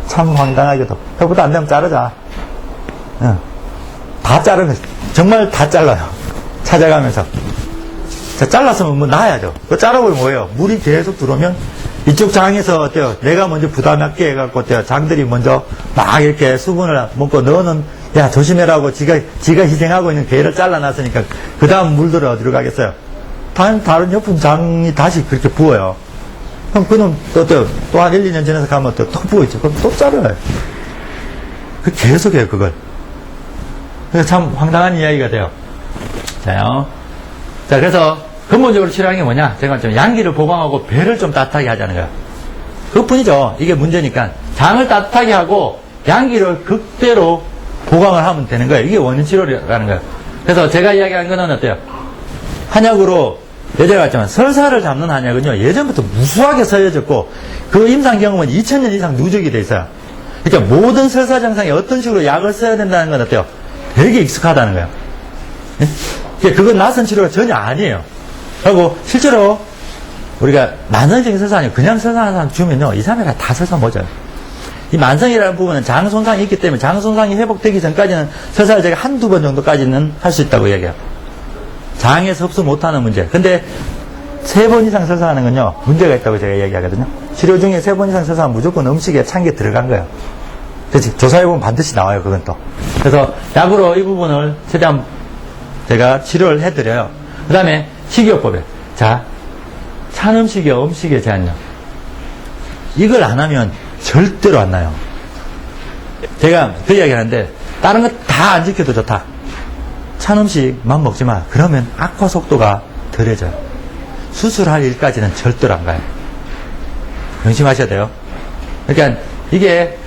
참 황당하게도. 그거보다 안 되면 자르자. 다 자르면, 정말 다 잘라요. 찾아가면서. 자, 잘랐으면 뭐 놔야죠. 그거 자르면 뭐예요? 물이 계속 들어오면 이쪽 장에서 어때요? 내가 먼저 부담하게 해갖고 어때요? 장들이 먼저 막 이렇게 수분을 먹고 너는 야, 조심해라고 지가 희생하고 있는 개를 잘라놨으니까 그 다음 물들은 어디로 가겠어요? 다른 옆은 장이 다시 그렇게 부어요. 그럼 그놈 또 한 1, 2년 지나서 가면 또 부어있죠. 그럼 또 잘라요. 그 계속해요, 그걸. 그래서 참 황당한 이야기가 돼요. 자요. 자, 그래서 근본적으로 치료하는 게 뭐냐? 제가 좀 양기를 보강하고 배를 좀 따뜻하게 하자는 거예요. 그것뿐이죠. 이게 문제니까. 장을 따뜻하게 하고 양기를 극대로 보강을 하면 되는 거예요. 이게 원인 치료라는 거예요. 그래서 제가 이야기한 거는 어때요? 한약으로 예전에 봤지만 설사를 잡는 한약은요, 예전부터 무수하게 써여졌고 그 임상 경험은 2000년 이상 누적이 돼 있어요. 그러니까 모든 설사 증상에 어떤 식으로 약을 써야 된다는 건 어때요? 되게 익숙하다는 거예요. 예? 그건 낯선 치료가 전혀 아니에요. 그리고 실제로 우리가 만성적인 설사 아니고 그냥 설사하는 사람 주면요, 2, 3회가 다 설사 멎어요. 이 만성이라는 부분은 장 손상이 있기 때문에 장 손상이 회복되기 전까지는 설사를 제가 한두 번 정도까지는 할 수 있다고 얘기해요. 장에서 흡수 못하는 문제. 근데 3번 이상 설사하는 건요, 문제가 있다고 제가 얘기하거든요. 치료 중에 3번 이상 설사하면 무조건 음식에 찬 게 들어간 거예요. 그래서 조사해보면 반드시 나와요, 그건 또. 그래서 약으로 이 부분을 최대한 제가 치료를 해드려요. 그 다음에 식이요법에. 자, 찬 음식이요, 음식의 제한요. 이걸 안 하면 절대로 안 나요. 제가 그 이야기 하는데, 다른 거 다 안 지켜도 좋다. 찬 음식만 먹지 마. 그러면 악화 속도가 덜해져요. 수술할 일까지는 절대로 안 가요. 명심하셔야 돼요. 그러니까 이게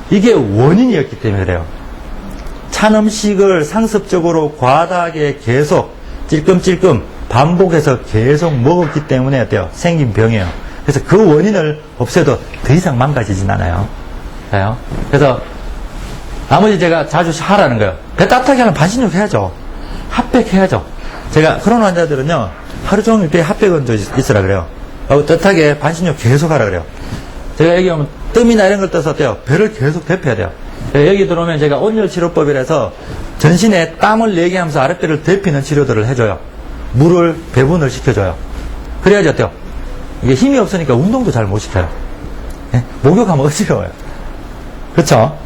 원인이었기 때문에 그래요. 찬 음식을 상습적으로 과다하게 계속 찔끔찔끔 반복해서 계속 먹었기 때문에 어때요? 생긴 병이에요. 그래서 그 원인을 없애도 더 이상 망가지진 않아요. 그래서 나머지 제가 자주 하라는 거예요. 배 따뜻하게 하면 반신욕 해야죠. 핫백 해야죠. 제가 코로나 환자들은요, 하루 종일 배에 핫백 얹어 있으라 그래요. 따뜻하게 반신욕 계속 하라 그래요. 제가 여기 오면 뜸이나 이런 걸 떠서 어때요? 배를 계속 데펴야 돼요. 여기 들어오면 제가 온열치료법이라서 전신에 땀을 내게 하면서 아랫배를 데피는 치료들을 해줘요. 물을 배분을 시켜줘요. 그래야지 어때요? 이게 힘이 없으니까 운동도 잘 못 시켜요. 목욕하면 어지러워요. 그렇죠?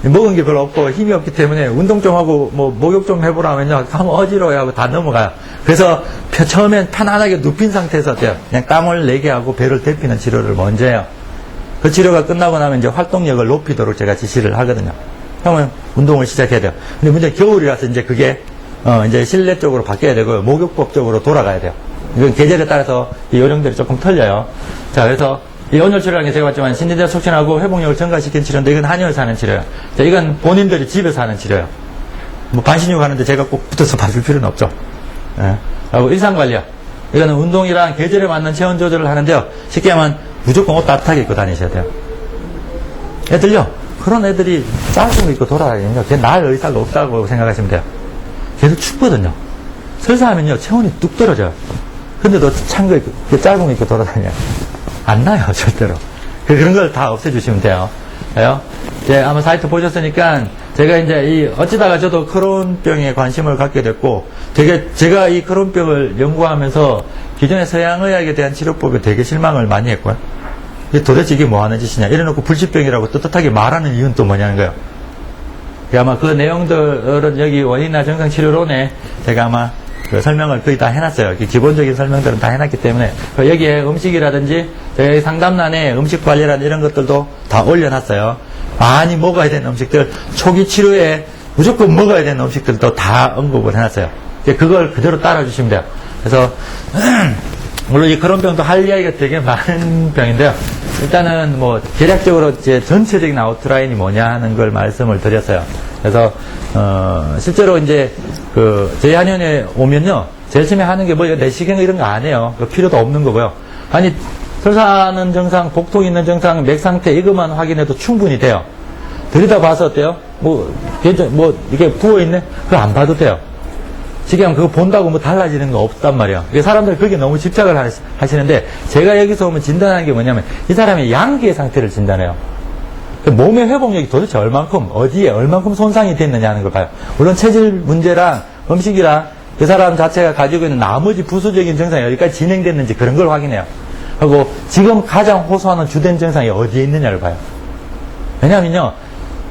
먹은 게 별로 없고 힘이 없기 때문에 운동 좀 하고 뭐 목욕 좀 해보라 하면요, 하면 어지러워요 하고 다 넘어가요. 그래서 처음엔 편안하게 눕힌 상태에서 어때요? 그냥 땀을 내게 하고 배를 데피는 치료를 먼저 해요. 그 치료가 끝나고 나면 이제 활동력을 높이도록 제가 지시를 하거든요. 그러면 운동을 시작해야 돼요. 근데 문제는 겨울이라서 이제 그게 이제 실내 쪽으로 바뀌어야 되고요. 목욕법 쪽으로 돌아가야 돼요. 이건 계절에 따라서 이 요령들이 조금 틀려요. 자, 그래서 이 온열치료라는 게 제가 봤지만 신진대 촉진하고 회복력을 증가시키는 치료인데 이건 한의원에서 하는 치료예요. 자, 이건 본인들이 집에서 하는 치료예요. 뭐 반신욕 하는데 제가 꼭 붙어서 봐줄 필요는 없죠. 그리고 일상관리요. 이거는 운동이랑 계절에 맞는 체온 조절을 하는데요. 쉽게 하면 무조건 옷 따뜻하게 입고 다니셔야 돼요. 애들요, 그런 애들이 짧은 거 입고 돌아다니면요, 걔 날 의사가 없다고 생각하시면 돼요. 걔도 춥거든요. 설사하면요, 체온이 뚝 떨어져요. 근데도 찬 거 입고, 짧은 거 입고 돌아다녀요. 안 나요, 절대로. 그런 걸 다 없애주시면 돼요. 이제 아마 사이트 보셨으니까, 제가 이제 어찌다가 저도 크론병에 관심을 갖게 됐고, 제가 이 크론병을 연구하면서 기존의 서양의학에 대한 치료법에 되게 실망을 많이 했고요. 도대체 이게 뭐 하는 짓이냐. 이래놓고 불치병이라고 떳떳하게 말하는 이유는 또 뭐냐는 거예요. 아마 그 내용들은 여기 원인이나 정상치료론에 제가 아마 그 설명을 거의 다 해놨어요. 기본적인 설명들은 다 해놨기 때문에 여기에 음식이라든지 저희 상담란에 음식 관리라는 이런 것들도 다 올려놨어요. 많이 먹어야 되는 음식들, 초기 치료에 무조건 먹어야 되는 음식들도 다 언급을 해놨어요. 그걸 그대로 따라주시면 돼요. 그래서 물론 이 크론병도 할 이야기가 되게 많은 병인데요. 일단은 뭐 대략적으로 이제 전체적인 아웃라인이 뭐냐 하는 걸 말씀을 드렸어요. 그래서 실제로 이제 저희 한의원에 오면요, 제일 처음에 하는 게 뭐 내시경 이런 거 안 해요. 필요도 없는 거고요. 아니 설사하는 증상, 복통 있는 증상, 맥 상태 이것만 확인해도 충분히 돼요. 들여다봐서 어때요? 이게 부어있네? 그거 안 봐도 돼요. 지금 그거 본다고 뭐 달라지는 거 없단 말이에요. 사람들이 그게 너무 집착을 하시는데, 제가 여기서 오면 진단하는 게 뭐냐면, 이 사람의 양기의 상태를 진단해요. 몸의 회복력이 도대체 얼만큼, 어디에 얼만큼 손상이 됐느냐 하는 걸 봐요. 물론 체질 문제랑 음식이랑 그 사람 자체가 가지고 있는 나머지 부수적인 증상이 어디까지 진행됐는지 그런 걸 확인해요. 하고 지금 가장 호소하는 주된 증상이 어디에 있느냐를 봐요. 왜냐면요,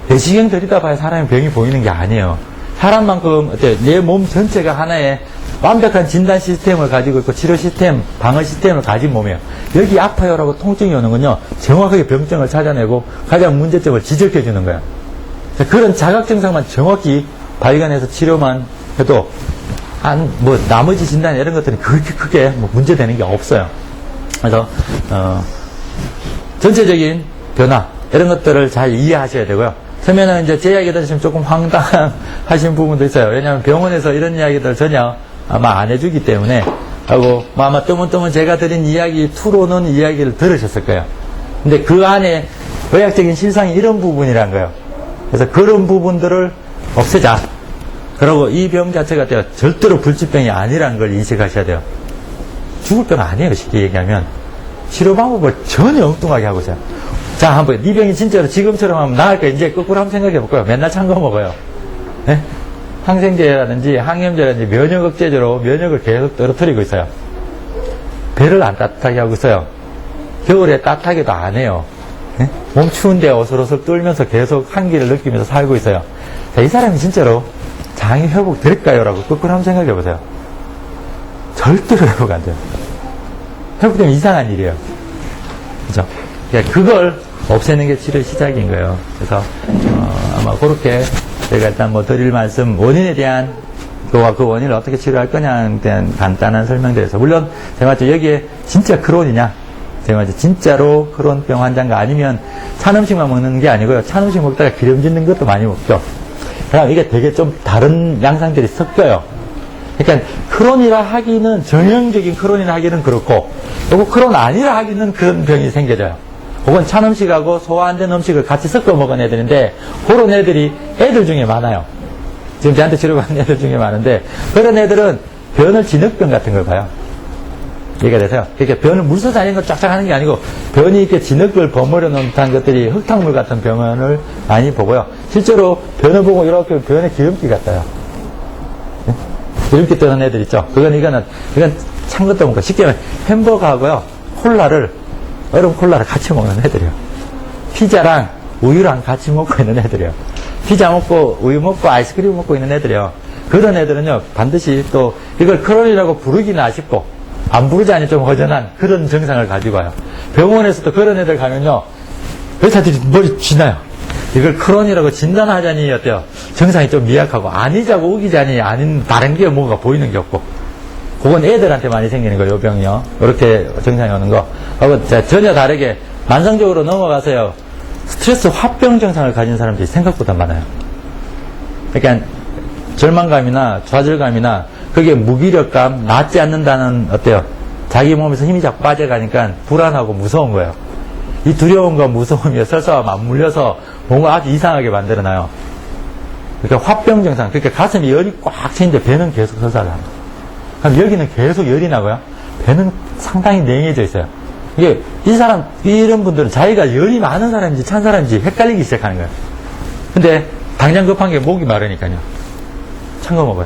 내시경 들이다봐야 사람의 병이 보이는 게 아니에요. 사람만큼 내 몸 전체가 하나의 완벽한 진단 시스템을 가지고 있고 치료 시스템, 방어 시스템을 가진 몸이에요. 여기 아파요라고 통증이 오는 건요, 정확하게 병증을 찾아내고 가장 문제점을 지적해 주는 거예요. 그런 자각 증상만 정확히 발견해서 치료만 해도 나머지 진단 이런 것들은 그렇게 크게 문제되는 게 없어요. 그래서 전체적인 변화 이런 것들을 잘 이해하셔야 되고요. 처음에는 이제 제 이야기 들으시면 조금 황당하신 부분도 있어요. 왜냐하면 병원에서 이런 이야기들 전혀 아마 안 해주기 때문에 하고 아마 뜨문뜨문 제가 드린 이야기 투로는 이야기를 들으셨을 거예요. 근데 그 안에 의학적인 실상이 이런 부분이란 거예요. 그래서 그런 부분들을 없애자. 그리고 이 병 자체가 절대로 불치병이 아니라는 걸 인식하셔야 돼요. 죽을 병 아니에요, 쉽게 얘기하면. 치료 방법을 전혀 엉뚱하게 하고 있어요. 자, 한번, 네 병이 진짜로 지금처럼 하면 나을까? 이제 거꾸로 한번 생각해 볼까요? 맨날 찬 거 먹어요. 네? 항생제라든지 항염제라든지 면역억제제로 면역을 계속 떨어뜨리고 있어요. 배를 안 따뜻하게 하고 있어요. 겨울에 따뜻하게도 안 해요. 네? 몸 추운데 어슬어슬 떨면서 계속 한기를 느끼면서 살고 있어요. 자, 이 사람이 진짜로 장이 회복될까요? 라고 거꾸로 한번 생각해 보세요. 절대로 회복 안 돼요. 회복되면 이상한 일이에요. 그죠? 그걸 없애는 게 치료의 시작인 거예요. 그래서 아마 그렇게 제가 일단 드릴 말씀, 원인에 대한 그 원인을 어떻게 치료할 거냐에 대한 간단한 설명드려서, 물론 제가 여기에 진짜 크론이냐, 제가 진짜로 크론병 환자인가, 아니면 찬 음식만 먹는 게 아니고요, 찬 음식 먹다가 기름 짓는 것도 많이 먹죠. 그럼 이게 되게 좀 다른 양상들이 섞여요. 그러니까 크론이라 하기는, 전형적인 크론이라 하기는 그렇고, 그리고 크론 아니라 하기는 그런 병이 생겨져요. 혹은 찬 음식하고 소화 안 된 음식을 같이 섞어 먹은 애들인데, 그런 애들이 애들 중에 많아요. 지금 저한테 치료받는 애들 중에 많은데, 그런 애들은 변을 진흙병 같은 걸 봐요. 이해가 되세요? 그러니까 변을 물서서 아닌 걸 쫙쫙 하는 게 아니고, 변이 이렇게 진흙을 버무려 놓은 듯한 것들이 흙탕물 같은 병을 많이 보고요. 실제로 변을 보고 이렇게 변에 기름기 같아요. 네? 기름기 뜨는 애들 있죠? 이건 찬 것도 먹고, 쉽게 말하면 햄버거하고요, 얼음 콜라를 같이 먹는 애들이에요. 피자랑 우유랑 같이 먹고 있는 애들이에요. 피자 먹고 우유 먹고 아이스크림 먹고 있는 애들이에요. 그런 애들은요, 반드시 또 이걸 크론이라고 부르기는 아쉽고, 안 부르자니 좀 허전한 그런 증상을 가지고 와요. 병원에서도 그런 애들 가면요, 의사들이 머리 쥐나요. 이걸 크론이라고 진단하자니 어때요? 증상이 좀 미약하고, 아니자고 우기자니 아닌 다른 게 뭔가 보이는 게 없고, 그건 애들한테 많이 생기는 거예요, 요 병이요. 이렇게 증상이 오는 거. 하고 전혀 다르게 만성적으로 넘어가서요, 스트레스 화병 증상을 가진 사람들이 생각보다 많아요. 그러니까 절망감이나 좌절감이나 그게 무기력감, 낫지 않는다는 어때요? 자기 몸에서 힘이 자꾸 빠져가니까 불안하고 무서운 거예요. 이 두려움과 무서움이 설사와 맞물려서 몸을 아주 이상하게 만들어놔요. 그러니까 화병 증상, 그러니까 가슴이 열이 꽉 차는데 배는 계속 설사를 합니다. 그럼 여기는 계속 열이 나고요, 배는 상당히 냉해져 있어요. 이게 이런 분들은 자기가 열이 많은 사람인지 찬 사람인지 헷갈리기 시작하는 거예요. 근데 당장 급한 게 목이 마르니까요, 찬 거 먹어요.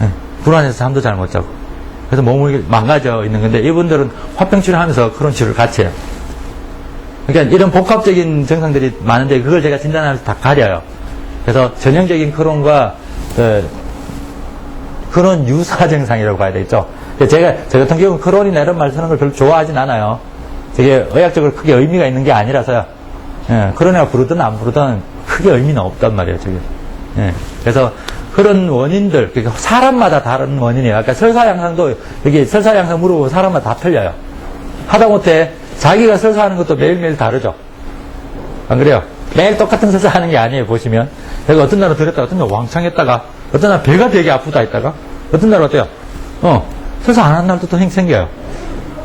네, 불안해서 잠도 잘 못 자고, 그래서 몸이 망가져 있는 건데, 이분들은 화병 치료하면서 그런 치료를 같이 해요. 그러니까 이런 복합적인 증상들이 많은데, 그걸 제가 진단하면서 다 가려요. 그래서 전형적인 크론과 그런 유사 증상이라고 봐야 되겠죠. 저 같은 경우는 크론이나 이런 말 쓰는 걸 별로 좋아하진 않아요. 되게 의학적으로 크게 의미가 있는 게 아니라서요. 예, 크론이라고 부르든 안 부르든 크게 의미는 없단 말이에요, 저게. 예, 그래서 그런 원인들, 그러니까 사람마다 다른 원인이에요. 아까 설사양상도, 여기 설사양상 물어보고 사람마다 다 틀려요. 하다못해 자기가 설사하는 것도 매일매일 다르죠. 안 그래요? 매일 똑같은 설사하는 게 아니에요, 보시면. 내가 어떤 날은 들었다가, 어떤 날 왕창 했다가, 어떤 날 배가 되게 아프다 했다가, 어떤 날은 어때요? 설사 안 한 날도 또 생겨요.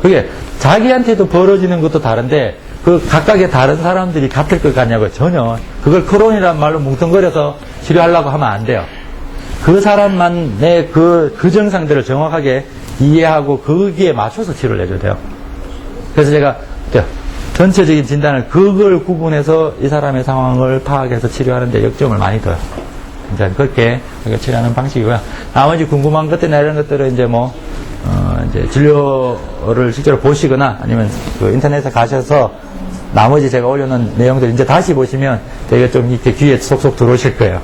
그게 자기한테도 벌어지는 것도 다른데, 그 각각의 다른 사람들이 같을 것 같냐고요? 전혀. 그걸 크론이란 말로 뭉뚱거려서 치료하려고 하면 안 돼요. 그 사람만의 그 증상들을 정확하게 이해하고 거기에 맞춰서 치료를 해줘야 돼요. 그래서 제가 전체적인 진단을 그걸 구분해서 이 사람의 상황을 파악해서 치료하는데 역점을 많이 둬요. 이제 그렇게 치료하는 방식이고요. 나머지 궁금한 것들이나 이런 것들은 이제 이제 진료를 실제로 보시거나 아니면 그 인터넷에 가셔서 나머지 제가 올려놓은 내용들 이제 다시 보시면 되게 좀 이렇게 귀에 쏙쏙 들어오실 거예요.